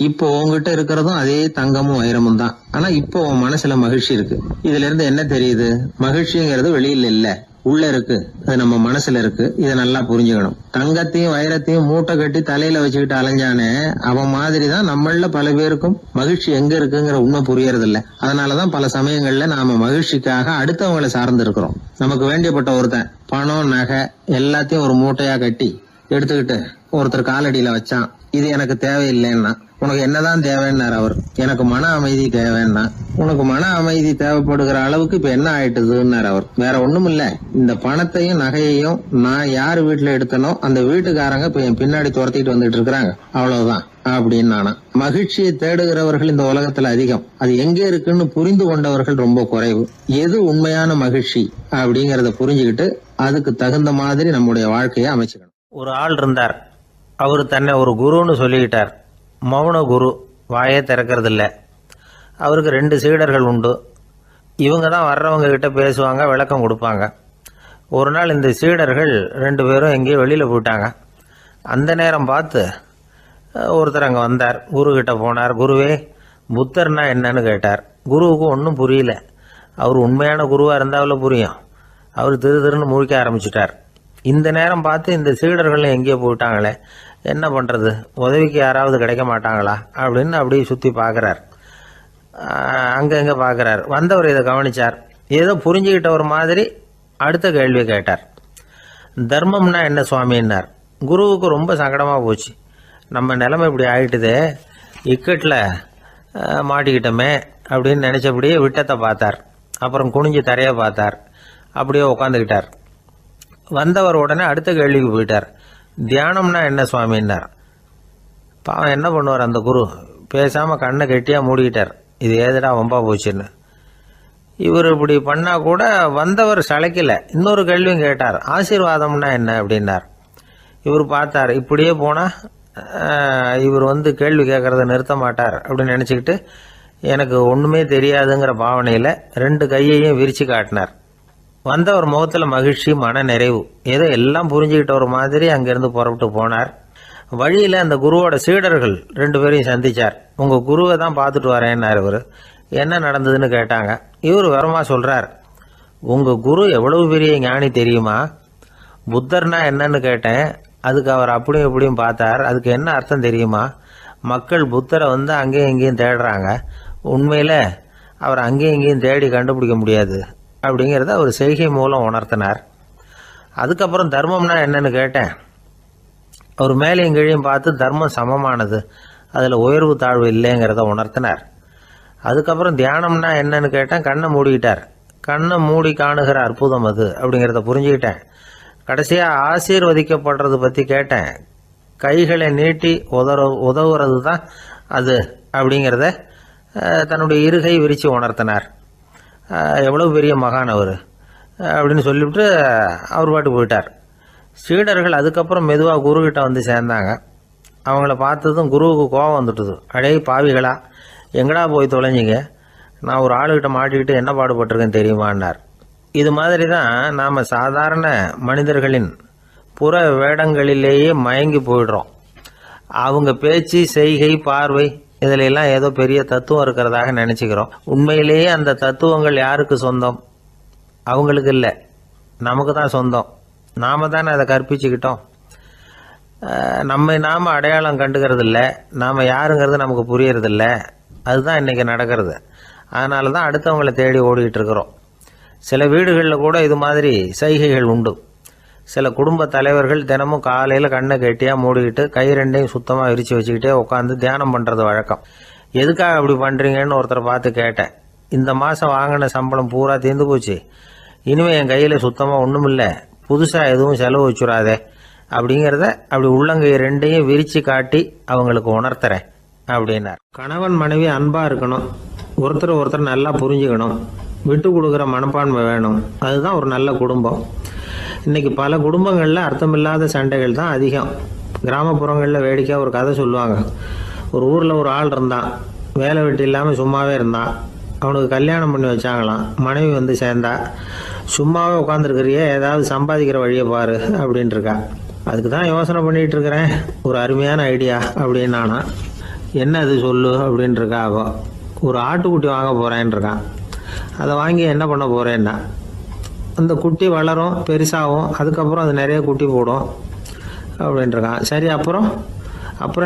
இப்போ உங்ககிட்ட இருக்கிறதும் அதே தங்கமும் வைரமும் தான். ஆனா இப்போ உன் மனசுல மகிழ்ச்சி இருக்கு. இதுல இருந்து என்ன தெரியுது? மகிழ்ச்சிங்கிறது வெளியில இல்ல, உள்ள இருக்கு. அது நம்ம மனசுல இருக்கு. இதை நல்லா புரிஞ்சுக்கணும். தங்கத்தையும் வைரத்தையும் மூட்டை கட்டி தலையில வச்சுக்கிட்டு அலைஞ்சானே, அவன் மாதிரிதான் நம்மள பல பேருக்கும் மகிழ்ச்சி எங்க இருக்குங்கிற உண்மை புரியறது இல்ல. அதனாலதான் பல சமயங்கள்ல நாம மகிழ்ச்சிக்காக அடுத்தவங்களை சார்ந்து இருக்கிறோம். நமக்கு வேண்டியப்பட்ட ஒருத்தன் பணம், நகை எல்லாத்தையும் ஒரு மூட்டையா கட்டி எடுத்துக்கிட்டு ஒருத்தர் காலடியில வச்சான். இது எனக்கு தேவையில்லைன்னா. உனக்கு என்னதான் தேவைன்னார் அவர். எனக்கு மன அமைதி தேவைன்னா. உனக்கு மன அமைதி தேவைப்படுகிற அளவுக்கு இப்ப என்ன ஆயிட்டுதுன்னார் அவர். வேற ஒண்ணும் இல்ல, இந்த பணத்தையும் நகையையும் நான் யாரு வீட்டுல எடுத்தனோ அந்த வீட்டுக்காரங்க இப்ப என் பின்னாடி துரத்திட்டு வந்துட்டு இருக்கிறாங்க, அவ்வளவுதான் அப்படின்னு நானா. மகிழ்ச்சியை தேடுகிறவர்கள் இந்த உலகத்துல அதிகம். அது எங்க இருக்குன்னு புரிந்து கொண்டவர்கள் ரொம்ப குறைவு. எது உண்மையான மகிழ்ச்சி அப்படிங்கறத புரிஞ்சுக்கிட்டு அதுக்கு தகுந்த மாதிரி நம்முடைய வாழ்க்கையை அமைச்சுக்கணும். ஒரு ஆள் இருந்தார். அவரு தன்னை ஒரு குருன்னு சொல்லிக்கிட்டார். மௌன குரு, வாயே திறக்கிறது இல்லை. அவருக்கு 2 சீடர்கள் உண்டு. இவங்க தான் வர்றவங்க கிட்ட பேசுவாங்க, விளக்கம் கொடுப்பாங்க. ஒரு நாள் இந்த சீடர்கள் 2 பேரும் எங்கேயோ வெளியில் போயிட்டாங்க. அந்த நேரம் பார்த்து ஒருத்தர் அங்கே வந்தார். குரு கிட்ட போனார். குருவே, புத்தர்னா என்னன்னு கேட்டார். குருவுக்கு ஒன்றும் புரியல. அவர் உண்மையான குருவாக இருந்தாவில் புரியும். அவர் திருன்னு முழிக்க ஆரம்பிச்சிட்டார். இந்த நேரம் பார்த்து இந்த சீடர்கள் எங்கேயோ போயிட்டாங்களே, என்ன பண்ணுறது, உதவிக்கு யாராவது கிடைக்க மாட்டாங்களா அப்படின்னு அப்படியே சுற்றி பார்க்குறார். அங்கங்கே பார்க்குறார். வந்தவர் இதை கவனிச்சார். ஏதோ புரிஞ்சுக்கிட்ட ஒரு மாதிரி அடுத்த கேள்வி கேட்டார். தர்மம்னா என்ன சுவாமின்னார். குருவுக்கு ரொம்ப சங்கடமாக போச்சு. நம்ம நிலைமை இப்படி ஆயிட்டுதே, இக்கட்டில் மாட்டிக்கிட்டோமே அப்படின்னு நினச்சபடியே விட்டத்தை பார்த்தார். அப்புறம் குனிஞ்சு தரையை பார்த்தார். அப்படியே உட்காந்துக்கிட்டார். வந்தவர் உடனே அடுத்த கேள்விக்கு போயிட்டார். தியானம்னா என்ன சுவாமின்னார். பாவம் என்ன பண்ணுவார் அந்த குரு, பேசாமல் கண்ணை கெட்டியாக மூடிக்கிட்டார். இது ஏதுடா வம்பா போச்சுன்னு. இவர் இப்படி பண்ணால் கூட வந்தவர் சளைக்கல. இன்னொரு கேள்வியும் கேட்டார். ஆசீர்வாதம்னா என்ன அப்படின்னார். இவர் பார்த்தார், இப்படியே போனால் இவர் கேள்வி கேட்குறத நிறுத்த மாட்டார் அப்படின்னு நினச்சிக்கிட்டு எனக்கு ஒன்றுமே தெரியாதுங்கிற பாவனையில் 2 கையையும் விரித்து காட்டினார். வந்தவர் முகத்தில் மகிழ்ச்சி, மன நிறைவு, ஏதோ எல்லாம் புரிஞ்சுக்கிட்ட ஒரு மாதிரி அங்கேருந்து புறப்பட்டு போனார். வழியில் அந்த குருவோட சீடர்கள் 2 பேரையும் சந்தித்தார். உங்கள் குருவை தான் பார்த்துட்டு வரேன்னார் இவர். என்ன நடந்ததுன்னு கேட்டாங்க. இவர் வரமா சொல்கிறார், உங்கள் குரு எவ்வளவு பெரிய ஞானி தெரியுமா? புத்தர்னா என்னன்னு கேட்டேன். அதுக்கு அவர் அப்படியும் இப்படியும் பார்த்தார். அதுக்கு என்ன அர்த்தம் தெரியுமா? மக்கள் புத்தரை அங்கேயும் இங்கேயும் தேடுறாங்க. உண்மையில் அவர் அங்கேயும் இங்கேயும் தேடி கண்டுபிடிக்க முடியாது அப்படிங்கிறத அவர் செய்கை மூலம் உணர்த்தினார். அதுக்கப்புறம் தர்மம்னா என்னன்னு கேட்டேன். அவர் மேலேயும் கீழையும் பார்த்து தர்மம் சமமானது, அதில் உயர்வு தாழ்வு இல்லைங்கிறத உணர்த்தினார். அதுக்கப்புறம் தியானம்னா என்னன்னு கேட்டேன். கண்ணை மூடிக்கிட்டார். கண்ணை மூடி காணுகிற அற்புதம் அது அப்படிங்கிறத புரிஞ்சுக்கிட்டேன். கடைசியாக ஆசீர்வதிக்கப்படுறது பற்றி கேட்டேன். கைகளை நீட்டி உதவுறது தான் அது அப்படிங்கிறத தன்னுடைய இருகை விரித்து உணர்த்தினார். எவ்வளோ பெரிய மகான் அவர் அப்படின்னு சொல்லிவிட்டு அவர் பாட்டு போயிட்டார். சீடர்கள் அதுக்கப்புறம் மெதுவாக குருக்கிட்ட சேர்ந்தாங்க. அவங்கள பார்த்ததும் குருவுக்கு கோபம் வந்துட்டுது. அடே பாவிகளா, எங்கடா போய் தொலைஞ்சிங்க? நான் ஒரு ஆளுகிட்ட மாட்டிக்கிட்டு என்ன பாடுபட்டிருக்கேன்னு தெரியுமான்னார். இது மாதிரி தான் நாம் சாதாரண மனிதர்களின் புற வேடங்களிலேயே மயங்கி போயிடுறோம். அவங்க பேச்சு, செய்கை, பார்வை இதிலெல்லாம் ஏதோ பெரிய தத்துவம் இருக்கிறதாக நினச்சிக்கிறோம். உண்மையிலேயே அந்த தத்துவங்கள் யாருக்கு சொந்தம்? அவங்களுக்கு இல்லை, நமக்கு தான் சொந்தம். நாம் தானே அதை கற்பிச்சுக்கிட்டோம். நாம் அடையாளம் கண்டுக்கிறது இல்லை. நாம் யாருங்கிறது நமக்கு புரியறதில்ல. அதுதான் இன்றைக்கி நடக்கிறது. அதனால தான் அடுத்தவங்களை தேடி ஓடிக்கிட்டு இருக்கிறோம். சில வீடுகளில் கூட இது மாதிரி சைகைகள் உண்டு. சில குடும்ப தலைவர்கள் தினமும் காலையில் கண்ணை கெட்டியாக மூடிக்கிட்டு கை 2ஐயும் சுத்தமாக விரித்து வச்சுக்கிட்டே உட்காந்து தியானம் பண்ணுறது வழக்கம். எதுக்காக அப்படி பண்ணுறீங்கன்னு ஒருத்தரை பார்த்து கேட்டேன். இந்த மாதம் வாங்கின சம்பளம் பூரா தீர்ந்து போச்சு, இனிமேல் என் கையில் சுத்தமாக ஒன்றும் இல்லை, புதுசாக எதுவும் செலவு வச்சுடாதே அப்படிங்கிறத அப்படி உள்ளங்கை 2ஐயும் விரித்து காட்டி அவங்களுக்கு உணர்த்துறேன் அப்படின்னார். கணவன் மனைவி அன்பாக இருக்கணும், ஒருத்தர் நல்லா புரிஞ்சுக்கணும், விட்டு கொடுக்குற மனப்பான்மை வேணும். அதுதான் ஒரு நல்ல குடும்பம். இன்றைக்கி பல குடும்பங்களில் அர்த்தமில்லாத சண்டைகள் தான் அதிகம். கிராமப்புறங்களில் வேடிக்கையாக ஒரு கதை சொல்லுவாங்க. ஒரு ஊரில் ஒரு ஆள் இருந்தான், வேலை வெட்டி இல்லாமல் சும்மாவே இருந்தான். அவனுக்கு கல்யாணம் பண்ணி வச்சாங்களாம். மனைவி சேர்ந்தா. சும்மாவே உட்காந்துருக்கிறியே, ஏதாவது சம்பாதிக்கிற வழியை பாரு அப்படின்ட்டுருக்கா. அதுக்கு தான் யோசனை பண்ணிகிட்டு இருக்கிறேன், ஒரு அருமையான ஐடியா அப்படின்னு நானா. என்ன அது சொல்லு அப்படின்ட்டுருக்கா. அவ ஒரு ஆட்டுக்குட்டி வாங்க போகிறேன்ருக்கான். அதை வாங்கி என்ன பண்ண போகிறேன்னா, அந்த குட்டி வளரும், பெருசாகும், அதுக்கப்புறம் அது நிறைய குட்டி போடும் அப்படின்ட்டுருக்கான். சரி, அப்புறம்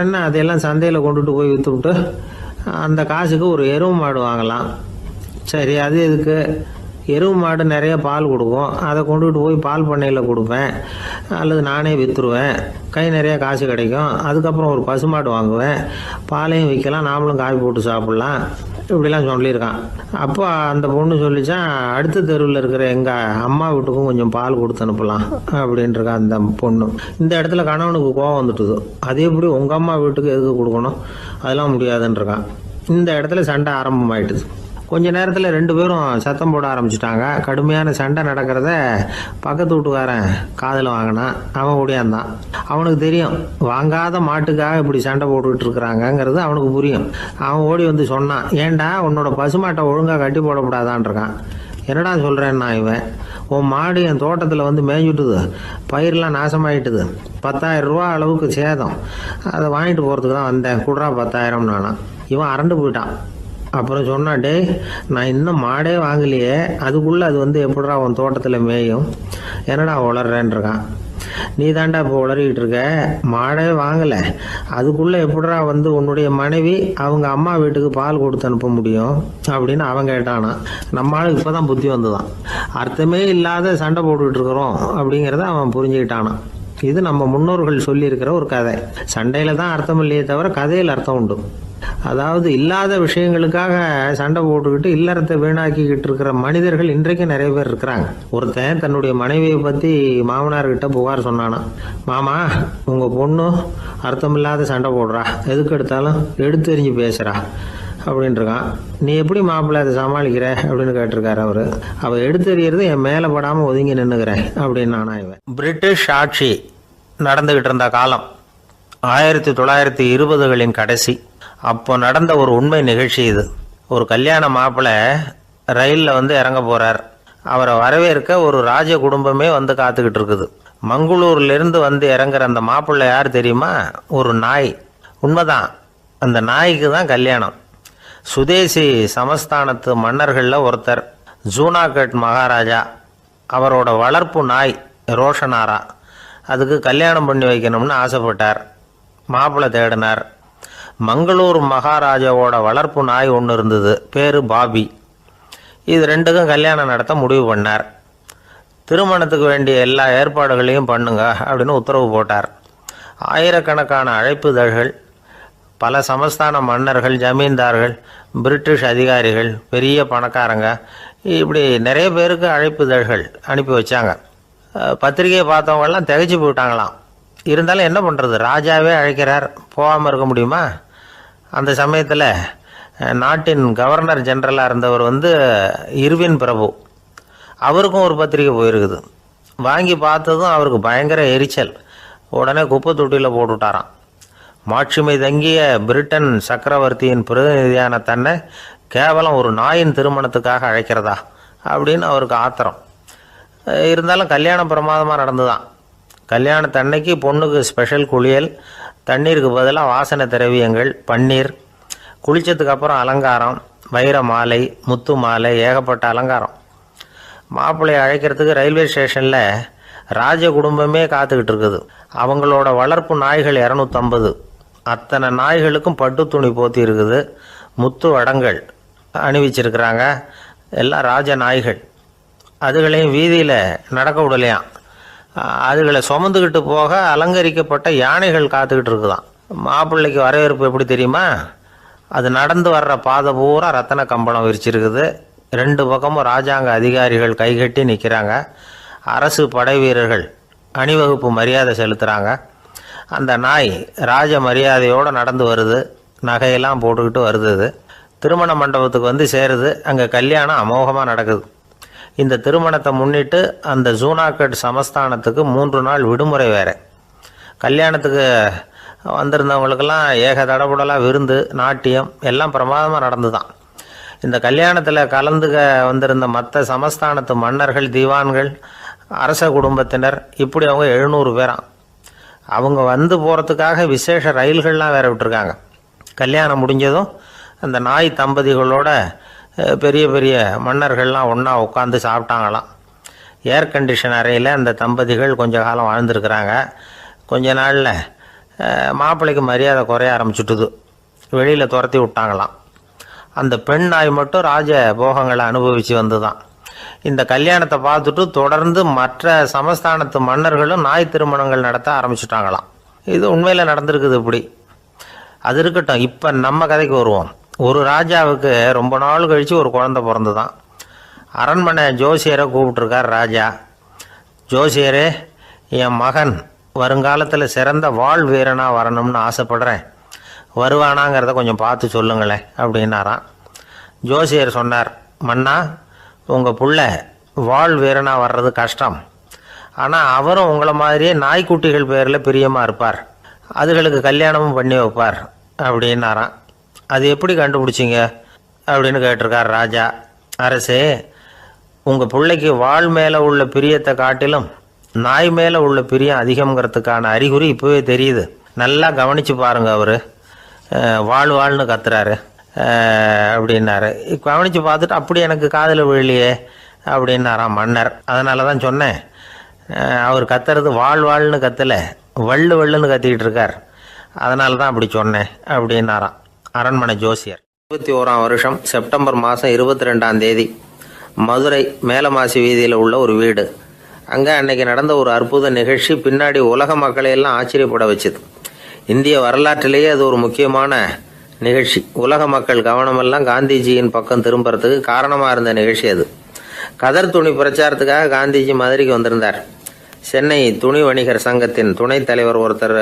என்ன, அதையெல்லாம் சந்தையில் கொண்டுட்டு போய் விற்றுவிட்டு அந்த காசுக்கு ஒரு எருவு மாடு வாங்கலாம். சரி, அது எதுக்கு? எருவு மாடு நிறைய பால் கொடுக்கும், அதை கொண்டுகிட்டு போய் பால் பண்ணையில் கொடுப்பேன், அல்லது நானே விற்றுருவேன், கை நிறைய காசு கிடைக்கும். அதுக்கப்புறம் ஒரு பசுமாடு வாங்குவேன், பாலையும் விற்கலாம், நாமளும் காய் போட்டு சாப்பிட்லாம், இப்படிலாம் சொல்லியிருக்கான். அப்போ அந்த பொண்ணு சொல்லிச்சான், அடுத்த தெருவில் இருக்கிற எங்கள் அம்மா வீட்டுக்கும் கொஞ்சம் பால் கொடுத்து அனுப்பலாம் அப்படின்ட்டுருக்கா அந்த பொண்ணு. இந்த இடத்துல கணவனுக்கு கோவம் வந்துட்டுது. அது எப்படி உங்கள் அம்மா வீட்டுக்கு எதுக்கு கொடுக்கணும்? அதெல்லாம் முடியாதுன்றிருக்கான். இந்த இடத்துல சண்டை ஆரம்பமாயிட்டுது. கொஞ்ச நேரத்தில் 2 பேரும் சத்தம் போட ஆரம்பிச்சிட்டாங்க. கடுமையான சண்டை நடக்கிறத பக்கத்து வீட்டுக்காரன் காதில் வாங்கினான். அவன் ஓடியாந்தான். அவனுக்கு தெரியும், வாங்காத மாட்டுக்காக இப்படி சண்டை போட்டுக்கிட்டு இருக்கிறாங்கங்கிறது அவனுக்கு புரியும். அவன் ஓடி சொன்னான், ஏண்டா உன்னோட பசுமாட்டை ஒழுங்காக கட்டி போடக்கூடாதான்ருக்கான். என்னடா சொல்கிறேன்னா, இவன் உன் மாடு என் தோட்டத்தில் மேய்ஞ்சுட்டுது, பயிரெலாம் நாசமாயிட்டுது, 10,000 ரூபா அளவுக்கு சேதம், அதை வாங்கிட்டு போகிறதுக்கு தான் வந்தேன், குடுறா 10,000 நானா. இவன் அரண்டு போயிட்டான். அப்புறம் சொன்னான், டே நான் இன்னும் மாடே வாங்கலையே, அதுக்குள்ளே அது எப்படிடா உன் தோட்டத்தில் மேயும், என்னடா உளறேன்ருக்கான். நீ தாண்டா இப்போ உளறிக்கிட்டு இருக்க, மாடே வாங்கலை, அதுக்குள்ளே எப்படிடா உன்னுடைய மனைவி அவங்க அம்மா வீட்டுக்கு பால் கொடுத்து அனுப்ப முடியும் அப்படின்னு அவன் கேட்டானா. நம்ம ஆளுக்கு இப்போ தான் புத்தி வந்துதான். அர்த்தமே இல்லாத சண்டை போட்டுக்கிட்டு இருக்கிறோம் அப்படிங்கிறத அவன் புரிஞ்சுக்கிட்டானான். இது நம்ம முன்னோர்கள் சொல்லியிருக்கிற ஒரு கதை. சண்டையில் தான் அர்த்தம் இல்லையே தவிர கதையில் அர்த்தம் உண்டு. அதாவது இல்லாத விஷயங்களுக்காக சண்டை போட்டுக்கிட்டு இல்லறத்தை வீணாக்கிக்கிட்டு இருக்கிற மனிதர்கள் இன்றைக்கு நிறைய பேர் இருக்கிறாங்க. ஒருத்தன் தன்னுடைய மனைவியை பற்றி மாமனார்கிட்ட புகார் சொன்னானா, மாமா உங்கள் பொண்ணு அர்த்தமில்லாத சண்டை போடுறா, எதுக்கு எடுத்தாலும் எடுத்தெறிஞ்சு பேசுகிறா அப்படின்ட்டுருக்கான். நீ எப்படி மாப்பிள்ளை அதை சமாளிக்கிற அப்படின்னு கேட்டிருக்காரு அவர். அவள் எடுத்தெறியறது என் மேலே படாமல் ஒதுங்கி நின்றுக்கிறேன் அப்படின்னு நானா. இவன் பிரிட்டிஷ் ஆட்சி நடந்துக்கிட்டு இருந்த காலம் 1920களின் கடைசி. அப்போ நடந்த ஒரு உண்மை நிகழ்ச்சி இது. ஒரு கல்யாண மாப்பிள்ளை ரயிலில் இறங்க போகிறார். அவரை வரவேற்க ஒரு ராஜ குடும்பமே காத்துக்கிட்டு இருக்குது. மங்களூர்லேருந்து இறங்குற அந்த மாப்பிள்ளை யார் தெரியுமா? ஒரு நாய். உண்மைதான், அந்த நாய்க்கு தான் கல்யாணம். சுதேசி சமஸ்தானத்து மன்னர்களில் ஒருத்தர் ஜூனாகட் மகாராஜா. அவரோட வளர்ப்பு நாய் ரோஷனாரா. அதுக்கு கல்யாணம் பண்ணி வைக்கணும்னு ஆசைப்பட்டார். மாப்பிள்ளை தேடினார். மங்களூர் மகாராஜாவோட வளர்ப்பு நாய் ஒன்று இருந்தது, பேர் பாபி. இது ரெண்டுக்கும் கல்யாணம் நடத்த முடிவு பண்ணார். திருமணத்துக்கு வேண்டிய எல்லா ஏற்பாடுகளையும் பண்ணுங்க அப்படின்னு உத்தரவு போட்டார். ஆயிரக்கணக்கான அழைப்புதழ்கள், பல சமஸ்தான மன்னர்கள், ஜமீன்தார்கள், பிரிட்டிஷ் அதிகாரிகள், பெரிய பணக்காரங்க, இப்படி நிறைய பேருக்கு அழைப்புதழ்கள் அனுப்பி வச்சாங்க. பத்திரிகையை பார்த்தவங்கெல்லாம் திகைச்சு போயிட்டாங்களாம். இருந்தாலும் என்ன பண்ணுறது, ராஜாவே அழைக்கிறார், போகாமல் இருக்க முடியுமா? அந்த சமயத்தில் நாட்டின் கவர்னர் ஜெனரலாக இருந்தவர் இர்வின் பிரபு. அவருக்கும் ஒரு பத்திரிகை போயிருக்குது. வாங்கி பார்த்ததும் அவருக்கு பயங்கர எரிச்சல். உடனே குப்பை தொட்டியில் போட்டுவிட்டாராம். மாட்சிமை தங்கிய பிரிட்டன் சக்கரவர்த்தியின் பிரதிநிதியான தன்னை கேவலம் ஒரு நாயின் திருமணத்துக்காக அழைக்கிறதா அப்படின்னு அவருக்கு ஆத்திரம். இருந்தாலும் கல்யாணம் பிரமாதமாக நடந்துதான். கல்யாணத்தன்னைக்கு பொண்ணுக்கு ஸ்பெஷல் குளியல், தண்ணீருக்கு பதிலாக வாசனை திரவியங்கள், பன்னீர், குளித்ததுக்கு அப்புறம் அலங்காரம், வைர மாலை, முத்து மாலை, ஏகப்பட்ட அலங்காரம். மாப்பிள்ளையை அழைக்கிறதுக்கு ரயில்வே ஸ்டேஷனில் ராஜ குடும்பமே காத்துக்கிட்டு இருக்குது. அவங்களோட வளர்ப்பு நாய்கள் 250. அத்தனை நாய்களுக்கும் பட்டு துணி போத்தி இருக்குது. முத்து வடங்கள் அணிவிச்சிருக்கிறாங்க. எல்லாம் ராஜ நாய்கள். அதுகளையும் வீதியில் நடக்க விடலையாம். அதுகளை சுமந்துக்கிட்டு போக அலங்கரிக்கப்பட்ட யானைகள் காத்துக்கிட்டு இருக்குதான். மாப்பிள்ளைக்கு வரவேற்பு எப்படி தெரியுமா? அது நடந்து வர்ற பாதை பூரா ரத்தன கம்பளம் விரிச்சிருக்குது. 2 பக்கமும் ராஜாங்க அதிகாரிகள் கைகட்டி நிற்கிறாங்க. அரசு படை வீரர்கள் அணிவகுப்பு மரியாதை செலுத்துகிறாங்க. அந்த நாய் ராஜ மரியாதையோடு நடந்து வருது. நகையெல்லாம் போட்டுக்கிட்டு வருது. திருமண மண்டபத்துக்கு சேருது. அங்கே கல்யாணம் அமோகமாக நடக்குது. இந்த திருமணத்தை முன்னிட்டு அந்த ஜூனாகட் சமஸ்தானத்துக்கு 3 நாள் விடுமுறை வேறு. கல்யாணத்துக்கு வந்திருந்தவங்களுக்கெல்லாம் ஏக தடபுடலாக விருந்து, நாட்டியம் எல்லாம் பிரமாதமாக நடந்து தான். இந்த கல்யாணத்தில் கலந்துக்க வந்திருந்த மற்ற சமஸ்தானத்து மன்னர்கள், தீவான்கள், அரச குடும்பத்தினர், இப்படி அவங்க 700 பேராம். அவங்க போகிறதுக்காக விசேஷ ரயில்கள்லாம் வேற விட்டுருக்காங்க. கல்யாணம் முடிஞ்சதும் அந்த நாய் தம்பதிகளோட பெரிய பெரிய மன்னர்கள்லாம் ஒன்றா உட்காந்து சாப்பிட்டாங்களாம். ஏர் கண்டிஷன் அறையில் அந்த தம்பதிகள் கொஞ்ச காலம் வாழ்ந்துருக்கிறாங்க. கொஞ்ச நாளில் மாப்பிள்ளைக்கு மரியாதை குறைய ஆரம்பிச்சுட்டுது. வெளியில் துரத்தி விட்டாங்களாம். அந்த பெண் நாய் மட்டும் ராஜ போகங்களை அனுபவித்து வந்து தான். இந்த கல்யாணத்தை பார்த்துட்டு தொடர்ந்து மற்ற சமஸ்தானத்து மன்னர்களும் நாய் திருமணங்கள் நடத்த ஆரம்பிச்சுட்டாங்களாம். இது உண்மையில் நடந்திருக்குது. இப்படி அது இருக்கட்டும். இப்போ நம்ம கதைக்கு வருவோம். ஒரு ராஜாவுக்கு ரொம்ப நாள் கழித்து ஒரு குழந்தை பிறந்து தான். அரண்மனை ஜோசியரை கூப்பிட்டுருக்கார் ராஜா. ஜோசியரே, என் மகன் வருங்காலத்தில் சிறந்த வாழ் வீரனாக வரணும்னு ஆசைப்படுறேன். வருவானாங்கிறத கொஞ்சம் பார்த்து சொல்லுங்களேன் அப்படின்னாராம். ஜோசியர் சொன்னார், மன்னா, உங்கள் புள்ள வாழ் வீரனாக வர்றது கஷ்டம். ஆனால் அவரும் உங்களை மாதிரியே நாய்க்குட்டிகள் பேரில் பிரியமாக இருப்பார். அதுகளுக்கு கல்யாணமும் பண்ணி வைப்பார் அப்படின்னாராம். அது எப்படி கண்டுபிடிச்சிங்க அப்படின்னு கேட்டிருக்கார் ராஜா. அரசே, உங்கள் பிள்ளைக்கு வாழ் மேலே உள்ள பிரியத்தை காட்டிலும் நாய் மேலே உள்ள பிரியம் அதிகங்கிறதுக்கான அறிகுறி இப்போவே தெரியுது. நல்லா கவனித்து பாருங்கள். அவர் வாழ்னு கத்துறாரு அப்படின்னாரு. கவனித்து பார்த்துட்டு அப்படி எனக்கு காதில் விழலையே அப்படின்னாராம் மன்னர். அதனால தான் சொன்னேன், அவர் கத்துறது வாழ்னு கத்தலை, வள்ளுன்னு கத்திக்கிட்டு இருக்கார். அதனால தான் அப்படி சொன்னேன் அப்படின்னாராம் அரண்மனை ஜோசியர். 21ஆம் வருஷம் செப்டம்பர் மாதம் 22ஆம் தேதி மதுரை மேலமாசி வீதியில் உள்ள ஒரு வீடு. அங்கே அன்னைக்கு நடந்த ஒரு அற்புத நிகழ்ச்சி பின்னாடி உலக மக்களையெல்லாம் ஆச்சரியப்பட வச்சுது. இந்திய வரலாற்றிலேயே அது ஒரு முக்கியமான நிகழ்ச்சி. உலக மக்கள் கவனமெல்லாம் காந்திஜியின் பக்கம் திரும்புறதுக்கு காரணமாக இருந்த நிகழ்ச்சி அது. கதர் துணி பிரச்சாரத்துக்காக காந்திஜி மதுரைக்கு வந்திருந்தார். சென்னை துணி வணிகர் சங்கத்தின் துணைத் தலைவர் ஒருத்தர்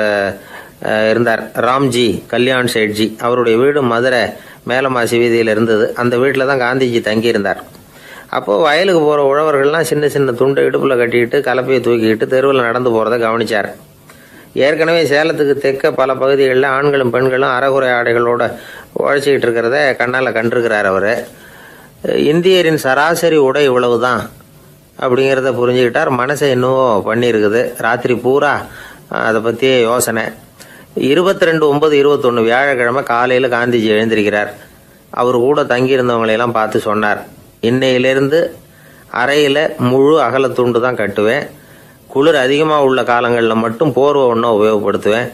இருந்தார், ராம்ஜி கல்யாண் சேட்ஜி. அவருடைய வீடு மதுரை மேலமாசி வீதியில் இருந்தது. அந்த வீட்டில் தான் காந்திஜி தங்கியிருந்தார். அப்போது வயலுக்கு போகிற உழவர்கள்லாம் சின்ன சின்ன துண்டை இடுப்பில் கட்டிக்கிட்டு கலப்பையை தூக்கிக்கிட்டு தெருவில் நடந்து போகிறத கவனித்தார். ஏற்கனவே சேலத்துக்கு தெற்க பல பகுதிகளில் ஆண்களும் பெண்களும் அரைகுறை ஆடைகளோடு உழைச்சிக்கிட்டு இருக்கிறத கண்ணால் கண்டிருக்கிறார் அவர். இந்தியரின் சராசரி உடை இவ்வளவு தான் அப்படிங்கிறத புரிஞ்சுக்கிட்டார். மனசை இன்னும் பண்ணியிருக்குது. ராத்திரி பூரா அதை பற்றியே யோசனை. 22/9/21 வியாழக்கிழமை காலையில் காந்திஜி எழுந்திருக்கிறார். அவர் கூட தங்கியிருந்தவங்களையெல்லாம் பார்த்து சொன்னார், இன்னையிலிருந்து அறையில் முழு அகலத்துண்டு தான் கட்டுவேன். குளிர் அதிகமாக உள்ள காலங்களில் மட்டும் போர்வை ஒன்றும் உபயோகப்படுத்துவேன்.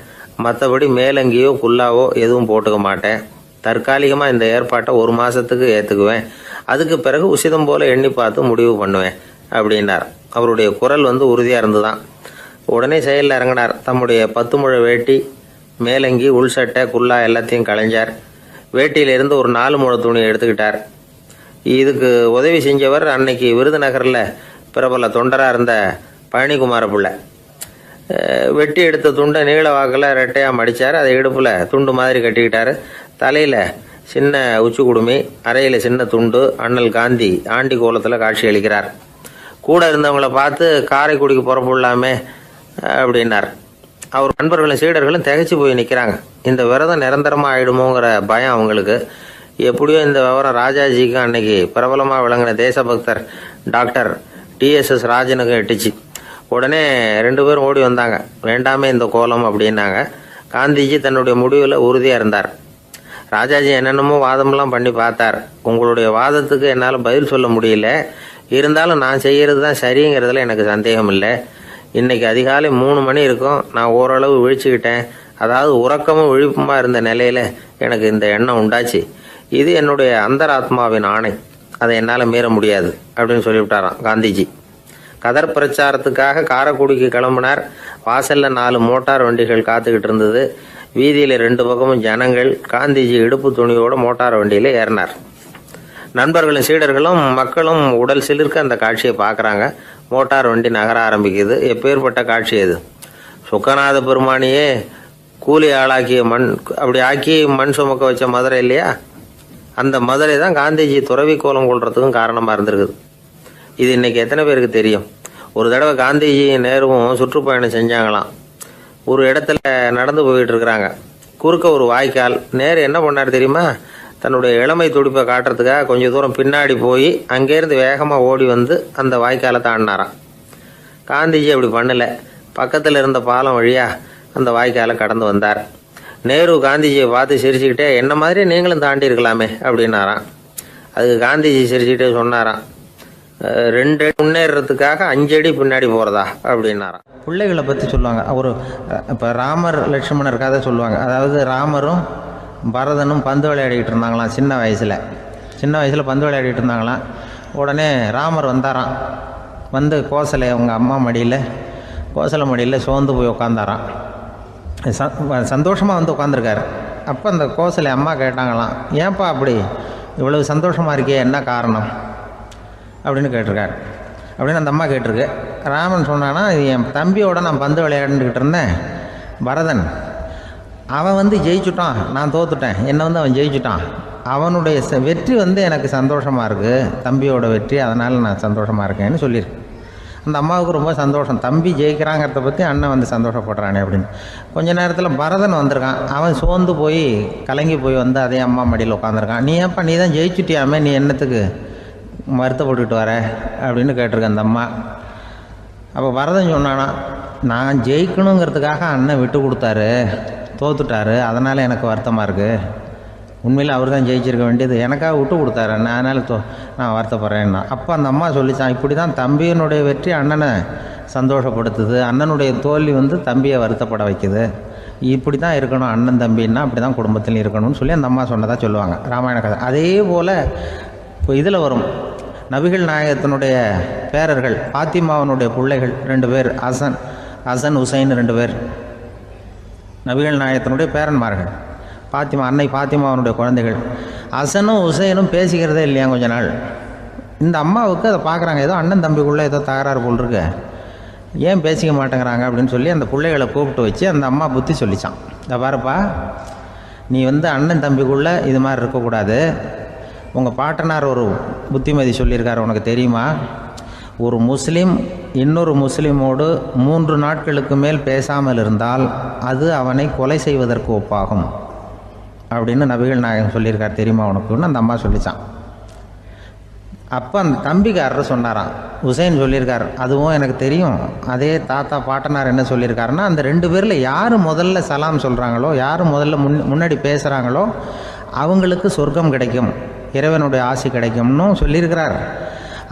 மற்றபடி மேலங்கியோ குல்லாவோ எதுவும் போட்டுக்க மாட்டேன். தற்காலிகமாக இந்த ஏற்பாட்டை 1 மாதத்துக்கு ஏற்றுக்குவேன். அதுக்கு பிறகு உசிதம் போல் எண்ணி பார்த்து முடிவு பண்ணுவேன் அப்படின்னார். அவருடைய குரல் உறுதியாக இருந்துதான். உடனே செயலில் இறங்கினார். தம்முடைய 10 முழ வேட்டி, மேலங்கி, உள் சட்டை, குல்லா எல்லாத்தையும் களைஞ்சார். வேட்டியிலிருந்து ஒரு 4 முழ துணியை எடுத்துக்கிட்டார். இதுக்கு உதவி செஞ்சவர் அன்னைக்கு விருதுநகரில் பிரபல தொண்டராக இருந்த பழனிக்குமார பிள்ளை. வெட்டி எடுத்த துண்டை நீள வாக்கில் ரெட்டையாக மடித்தார். அதை இடுப்பில் துண்டு மாதிரி கட்டிக்கிட்டார். தலையில் சின்ன உச்சி குடுமி, அறையில் சின்ன துண்டு. அண்ணல் காந்தி ஆண்டி கோலத்தில் காட்சி அளிக்கிறார். கூட இருந்தவங்களை பார்த்து காரைக்குடிக்கு புறப்படலாமே அப்படின்னார். அவர் நண்பர்களும் சீடர்களும் திகைச்சு போய் நிற்கிறாங்க. இந்த விரதம் நிரந்தரமாக ஆயிடுமோங்கிற பயம் அவங்களுக்கு. எப்படியோ இந்த விவரம் ராஜாஜிக்கும் அன்னைக்கு பிரபலமாக விளங்கின தேசபக்தர் டாக்டர் TSS ராஜனுக்கு எட்டுச்சு. உடனே 2 பேரும் ஓடி வந்தாங்க. வேண்டாமே இந்த கோலம் அப்படின்னாங்க. காந்திஜி தன்னுடைய முடிவில் உறுதியாக இருந்தார். ராஜாஜி என்னென்னமோ வாதமெல்லாம் பண்ணி பார்த்தார். உங்களுடைய வாதத்துக்கு என்னால் பதில் சொல்ல முடியல, இருந்தாலும் நான் செய்கிறது தான் சரிங்கிறதுல எனக்கு சந்தேகம் இல்லை. இன்னைக்கு அதிகாலை 3 மணி இருக்கும். நான் ஓரளவு விழிச்சுக்கிட்டேன். அதாவது உறக்கமும் விழிப்புமாக இருந்த நிலையில் எனக்கு இந்த எண்ணம் உண்டாச்சு. இது என்னுடைய அந்தராத்மாவின் ஆணை, அதை என்னால் மீற முடியாது அப்படின்னு சொல்லிவிட்டாராம் காந்திஜி. கதர் பிரச்சாரத்துக்காக காரைக்குடிக்கு கிளம்பினார். வாசலில் 4 மோட்டார் வண்டிகள் காத்துக்கிட்டு இருந்தது. வீதியில் 2 பக்கமும் ஜனங்கள். காந்திஜி இடுப்பு துணியோடு மோட்டார் வண்டியில் ஏறினார். நண்பர்களும் சீடர்களும் மக்களும் உடல் சிலிர்க்க அந்த காட்சியை பார்க்குறாங்க. மோட்டார் வண்டி நகர ஆரம்பிக்குது. எப்பேற்பட்ட காட்சி அது! சுக்கநாத பெருமானியே கூலி ஆளாக்கிய அப்படி ஆக்கி மண் சுமக்க வச்ச மதுரை இல்லையா, அந்த மதுரை தான் காந்திஜி துறவி கோலம் கொள்றதுக்கும் காரணமாக இருந்திருக்குது. இது இன்னைக்கு எத்தனை பேருக்கு தெரியும்? ஒரு தடவை காந்திஜி நேருவும் சுற்றுப்பயணம் செஞ்சாங்களாம். ஒரு இடத்துல நடந்து போயிட்டு இருக்கிறாங்க. குறுக்க ஒரு வாய்க்கால். நேரு என்ன பண்ணார் தெரியுமா? தன்னுடைய இளமை துடிப்பை காட்டுறதுக்காக கொஞ்சம் தூரம் பின்னாடி போய் அங்கேருந்து வேகமாக ஓடி வந்து அந்த வாய்க்காலை தாண்டினாராம். காந்திஜி அப்படி பண்ணலை. பக்கத்தில் இருந்த பாலம் வழியாக அந்த வாய்க்காலை கடந்து வந்தார். நேரு காந்திஜியை பார்த்து சிரிச்சுக்கிட்டே, என்ன மாதிரி நீங்களும் தாண்டி இருக்கலாமே அப்படின்னாராம். அதுக்கு காந்திஜி சிரிச்சுக்கிட்டே சொன்னாராம், 2 அடி முன்னேறதுக்காக 5 அடி பின்னாடி போகிறதா அப்படின்னாராம். பிள்ளைகளை பற்றி சொல்லுவாங்க. ஒரு இப்போ ராமர் லட்சுமணர் கதை சொல்லுவாங்க. அதாவது ராமரும் பரதனும் பந்து விளையாடிக்கிட்டு இருந்தாங்களாம். சின்ன வயசில் பந்து விளையாடிட்டு இருந்தாங்களாம். உடனே ராமர் வந்தாராம். வந்து கோசலை அவங்க அம்மா மடியில், கோசலை மடியில் சோர்ந்து போய் உட்காந்தாராம். சந்தோஷமாக வந்து உட்காந்துருக்காரு. அப்போ அந்த கோசலை அம்மா கேட்டாங்களாம், ஏன்ப்பா அப்படி இவ்வளவு சந்தோஷமாக இருக்கே, என்ன காரணம் அப்படின்னு கேட்டிருக்காரு. அப்படின்னு அந்த அம்மா கேட்டிருக்கு. ராமன் சொன்னான்னா, என் தம்பியோட நான் பந்து விளையாண்டுக்கிட்டு இருந்தேன். பரதன் அவன் ஜெயிச்சுட்டான், நான் தோத்துட்டேன். என்னை அவன் ஜெயிச்சுட்டான். அவனுடைய வெற்றி எனக்கு சந்தோஷமாக இருக்குது, தம்பியோட வெற்றி, அதனால் நான் சந்தோஷமாக இருக்கேன்னு சொல்லியிருக்கு. அந்த அம்மாவுக்கு ரொம்ப சந்தோஷம். தம்பி ஜெயிக்கிறாங்கிறத பற்றி அண்ணன் சந்தோஷப்படுறானே அப்படின்னு. கொஞ்ச நேரத்தில் பரதன் வந்திருக்கான். அவன் சோர்ந்து போய் கலங்கி போய் அதே அம்மா மடியில் உட்காந்துருக்கான். நீ ஏன்ப்பா, நீ தான் ஜெயிச்சுட்டியாமே, நீ என்னத்துக்கு வருத்தப்பட்டுக்கிட்டு வர அப்படின்னு கேட்டிருக்க அந்த அம்மா. அப்போ பரதன் சொன்னானா, நான் ஜெயிக்கணுங்கிறதுக்காக அண்ணன் விட்டு கொடுத்தாரு, தோத்துட்டாரு, அதனால் எனக்கு வருத்தமாக இருக்குது. உண்மையில் அவர் தான் ஜெயிச்சிருக்க வேண்டியது, எனக்காக விட்டு கொடுத்தாரு அண்ணன், அதனால் நான் வருத்தப்படுறேன்னா. அப்போ அந்த அம்மா சொல்லித்தான், இப்படி தான் தம்பியினுடைய வெற்றி அண்ணனை சந்தோஷப்படுத்துது, அண்ணனுடைய தோல்வி தம்பியை வருத்தப்பட வைக்குது. இப்படி தான் இருக்கணும், அண்ணன் தம்பின்னா அப்படி தான் குடும்பத்தில் இருக்கணும்னு சொல்லி அந்த அம்மா சொன்னதாக சொல்லுவாங்க ராமாயண கதை. அதே போல் இப்போ இதில் வரும், நபிகள் நாயகத்தினுடைய பேரர்கள், பாத்திமாவனுடைய பிள்ளைகள் 2 பேர், ஹசன் ஹுசைன் 2 பேர் நபிகள் நாயகத்தினுடைய பேரன்மார்கள். அன்னை பாத்திமாவனுடைய குழந்தைகள். ஹசனும் ஹுசைனும் பேசிக்கிறதே இல்லையா கொஞ்ச நாள். இந்த அம்மாவுக்கு அதை பார்க்குறாங்க, ஏதோ அண்ணன் தம்பிக்குள்ளே ஏதோ தகராறு போல் இருக்கு, ஏன் பேசிக்க மாட்டேங்கிறாங்க அப்படின்னு சொல்லி அந்த பிள்ளைகளை கூப்பிட்டு வச்சு அந்த அம்மா புத்தி சொல்லிச்சான். இதை பாருப்பா, நீ அண்ணன் தம்பிக்குள்ளே இது மாதிரி இருக்கக்கூடாது. உங்கள் பாட்டனார் ஒரு புத்திமதி சொல்லியிருக்காரு, உனக்கு தெரியுமா? ஒரு முஸ்லீம் இன்னொரு முஸ்லீமோடு 3 நாட்களுக்கு மேல் பேசாமல் இருந்தால் அது அவனை கொலை செய்வதற்கு ஒப்பாகும் அப்படின்னு நபிகள் நாயகம் சொல்லியிருக்கார். தெரியுமா உனக்குன்னு அந்த அம்மா சொல்லிச்சான். அப்போ அந்த தம்பிக்காரர் சொன்னாராம், ஹுசைன் சொல்லியிருக்கார், அதுவும் எனக்கு தெரியும். அதே தாத்தா பாட்டனார் என்ன சொல்லியிருக்காருன்னா, அந்த 2 பேரில் யார் முதல்ல சலாம் சொல்கிறாங்களோ, யார் முதல்ல முன்னாடி பேசுகிறாங்களோ அவங்களுக்கு சொர்க்கம் கிடைக்கும், இறைவனுடைய ஆசி கிடைக்கும்னு சொல்லியிருக்கிறார்.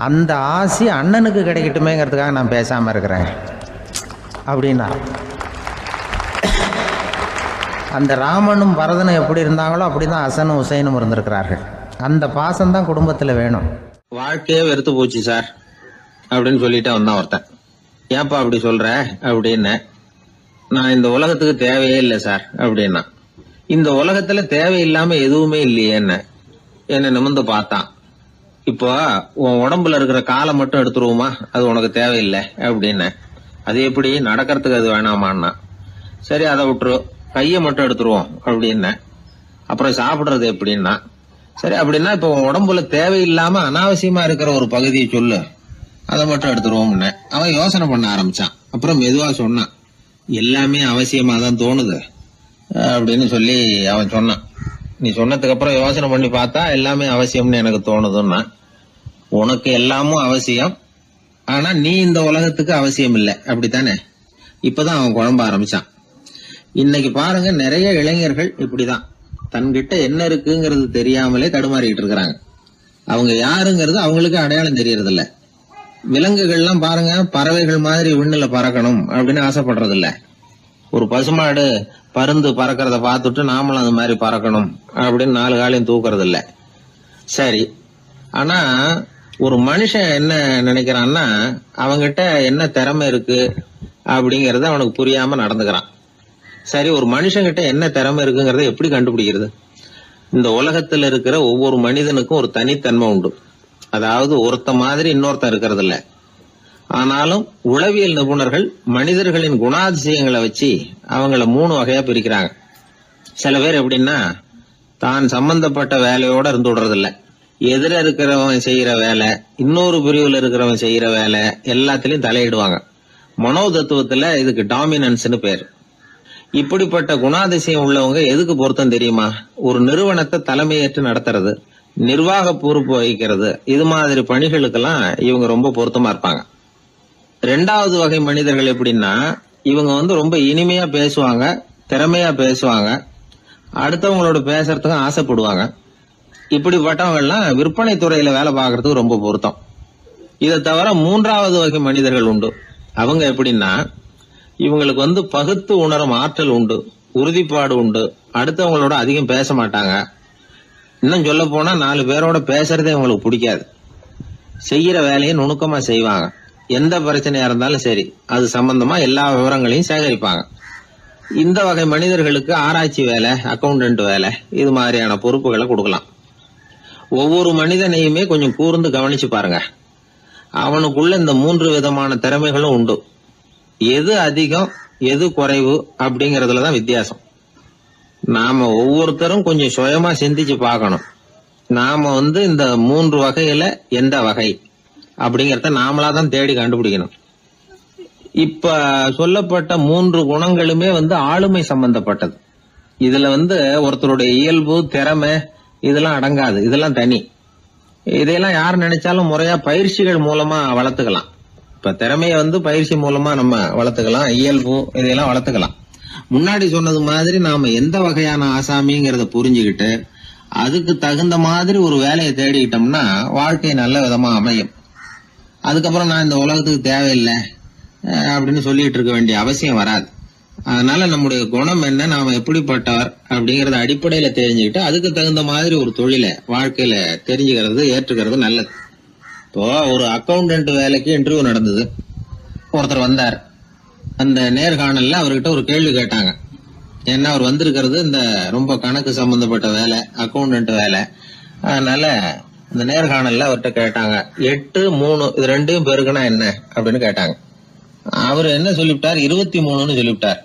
அந்த ஆசி அண்ணனுக்கு கிடைக்கட்டுமேங்கிறதுக்காக நான் பேசாமல் இருக்கிறேன் அப்படின்னா. அந்த ராமனும் பரதனும் எப்படி இருந்தாங்களோ அப்படி தான் ஹசனும் ஹுசைனும் இருந்திருக்கிறார்கள். அந்த பாசம்தான் குடும்பத்தில் வேணும். வாழ்க்கையே வெறுத்து போச்சு சார் அப்படின்னு சொல்லிட்டு வந்தான் ஒருத்தன். ஏப்பா அப்படி சொல்ற அப்படின்னு. நான் இந்த உலகத்துக்கு தேவையே இல்லை சார் அப்படின்னா. இந்த உலகத்துல தேவையில்லாம எதுவுமே இல்லையே என்ன நிமிர்ந்து பார்த்தான். இப்போ உன் உடம்புல இருக்கிற காலை மட்டும் எடுத்துருவோமா, அது உனக்கு தேவையில்லை அப்படின்னு. அது எப்படி, நடக்கிறதுக்கு அது வேணாமான்னா. சரி அதை விட்டுரு, கையை மட்டும் எடுத்துருவோம் அப்படின்னு. அப்புறம் சாப்பிடுறது எப்படின்னா. சரி அப்படின்னா இப்ப உன் உடம்புல தேவையில்லாம அனாவசியமா இருக்கிற ஒரு பகுதியை சொல்லு, அதை மட்டும் எடுத்துருவோம்னு. அவன் யோசனை பண்ண ஆரம்பிச்சான். அப்புறம் மெதுவா சொன்னான், எல்லாமே அவசியமா தான் தோணுது அப்படின்னு சொல்லி அவன் சொன்னான். நீ சொன்னதுக்கு அப்புறம் யோசனை பண்ணி பார்த்தா எல்லாமே அவசியம்னு எனக்கு தோணுதுன்னா. உனக்கு எல்லாமும் அவசியம், ஆனா நீ இந்த உலகத்துக்கு அவசியம் இல்லை, அப்படித்தானே? இப்பதான் அவன் குழம்ப ஆரம்பிச்சான். இன்னைக்கு பாருங்க, நிறைய இளைஞர்கள் இப்படிதான் தன்கிட்ட என்ன இருக்குங்கிறது தெரியாமலே தடுமாறிட்டு இருக்கிறாங்க. அவங்க யாருங்கிறது அவங்களுக்கு அடையாளம் தெரியறது இல்ல. விலங்குகள்லாம் பாருங்க, பறவைகள் மாதிரி விண்ணுல பறக்கணும் அப்படின்னு ஆசைப்படுறது இல்ல. ஒரு பசுமாடு பருந்து பறக்கிறத பார்த்துட்டு நாமளும் அது மாதிரி பறக்கணும் அப்படின்னு 4 காலையும் தூக்குறது இல்ல. சரி, ஆனா ஒரு மனுஷன் என்ன நினைக்கிறான்னா, அவங்கிட்ட என்ன திறமை இருக்கு அப்படிங்கறத அவனுக்கு புரியாம நடந்துக்கிறான். சரி, ஒரு மனுஷங்கிட்ட என்ன திறமை இருக்குங்கிறத எப்படி கண்டுபிடிக்கிறது? இந்த உலகத்துல இருக்கிற ஒவ்வொரு மனிதனுக்கும் ஒரு தனித்தன்மை உண்டு. அதாவது ஒருத்த மாதிரி இன்னொருத்தன் இருக்கிறது இல்ல. ஆனாலும் உளவியல் நிபுணர்கள் மனிதர்களின் குணாதிசயங்களை வச்சு அவங்கள 3 வகையா பிரிக்கிறாங்க. சில பேர் எப்படின்னா, தான் சம்பந்தப்பட்ட வேலையோட இருந்து விடுறது இல்ல. எதிர இருக்கிறவன் செய்யற வேலை, இன்னொரு பிரிவுல இருக்கிறவன் செய்யற வேலை எல்லாத்திலையும் தலையிடுவாங்க. மனோ தத்துவத்துல இதுக்கு டாமினன்ஸ்னு பேர். இப்படிப்பட்ட குணாதிசயம் உள்ளவங்க எதுக்கு பொருத்தம் தெரியுமா? ஒரு நிறுவனத்தை தலைமையேற்று நடத்துறது, நிர்வாக பொறுப்பு வகிக்கிறது, இது மாதிரி பணிகளுக்கெல்லாம் இவங்க ரொம்ப பொருத்தமா இருப்பாங்க. 2வது வகை மனிதர்கள் எப்படின்னா, இவங்க ரொம்ப இனிமையா பேசுவாங்க, திறமையா பேசுவாங்க, அடுத்தவங்களோட பேசுறதுக்கு ஆசைப்படுவாங்க. இப்படிப்பட்டவங்க எல்லாம் விற்பனை துறையில வேலை பார்க்கறதுக்கு ரொம்ப பொருத்தம். இதை தவிர 3வது வகை மனிதர்கள் உண்டு. அவங்க எப்படின்னா, இவங்களுக்கு பகுத்து உணரும் ஆற்றல் உண்டு, உறுதிப்பாடு உண்டு, அடுத்தவங்களோட அதிகம் பேச மாட்டாங்க. இன்னும் சொல்ல போனா 4 பேரோட பேசுறதே இவங்களுக்கு பிடிக்காது. செய்யற வேலையை நுணுக்கமா செய்வாங்க. எந்த பிரச்சனையா இருந்தாலும் சரி, அது சம்பந்தமா எல்லா விவரங்களையும் சேகரிப்பாங்க. இந்த வகை மனிதர்களுக்கு ஆராய்ச்சி வேலை, அக்கௌண்டன்ட் வேலை, இது மாதிரியான பொறுப்புகளை கொடுக்கலாம். ஒவ்வொரு மனிதனையுமே கொஞ்சம் கூர்ந்து கவனிச்சு பாருங்க. அவனுக்குள்ள இந்த 3 விதமான திறமைகளும் உண்டு. எது அதிகம் எது குறைவு அப்படிங்கறதுலதான் வித்தியாசம். நாம ஒவ்வொருத்தரும் கொஞ்சம் சுயமா சிந்திச்சு பார்க்கணும். நாம இந்த 3 வகையில எந்த வகை அப்படிங்கறத நாமளாதான் தேடி கண்டுபிடிக்கணும். இப்ப சொல்லப்பட்ட 3 குணங்களுமே ஆளுமை சம்பந்தப்பட்டது. இதுல ஒருத்தருடைய இயல்பு, திறமை இதெல்லாம் அடங்காது. இதெல்லாம் தனி. இதையெல்லாம் யார் நினைச்சாலும் முறையா பயிற்சிகள் மூலமா வளர்த்துக்கலாம். இப்ப திறமைய பயிற்சி மூலமா நம்ம வளர்த்துக்கலாம், இயல்பு இதையெல்லாம் வளர்த்துக்கலாம். முன்னாடி சொன்னது மாதிரி நாம எந்த வகையான ஆசாமிங்கிறத புரிஞ்சுக்கிட்டு அதுக்கு தகுந்த மாதிரி ஒரு வேலையை தேடிக்கிட்டோம்னா வாழ்க்கை நல்ல விதமா அமையும். அதுக்கப்புறம் நான் இந்த உலகத்துக்கு தேவையில்லை அப்படின்னு சொல்லிட்டு இருக்க வேண்டிய அவசியம் வராது. அதனால நம்முடைய குணம் என்ன, நாம எப்படிப்பட்டவர் அப்படிங்கறத அடிப்படையில தெரிஞ்சுக்கிட்டு அதுக்கு தகுந்த மாதிரி ஒரு தொழிலை வாழ்க்கையில தெரிஞ்சுக்கிறது, ஏற்றுக்கிறது நல்லது. இப்போ ஒரு அக்கௌண்டன்ட் வேலைக்கு இன்டர்வியூ நடந்தது. ஒருத்தர் வந்தார். அந்த நேர்காணல்ல அவர்கிட்ட ஒரு கேள்வி கேட்டாங்க. ஏன்னா அவர் வந்திருக்கிறது இந்த ரொம்ப கணக்கு சம்பந்தப்பட்ட வேலை, அக்கௌண்டன்ட் வேலை. அதனால இந்த நேர்காணல்ல அவர்கிட்ட கேட்டாங்க, 8, 3 இது 2 பெருக்குனா என்ன அப்படின்னு கேட்டாங்க. அவர் என்ன சொல்லிவிட்டார், 23ன்னு சொல்லிவிட்டார்.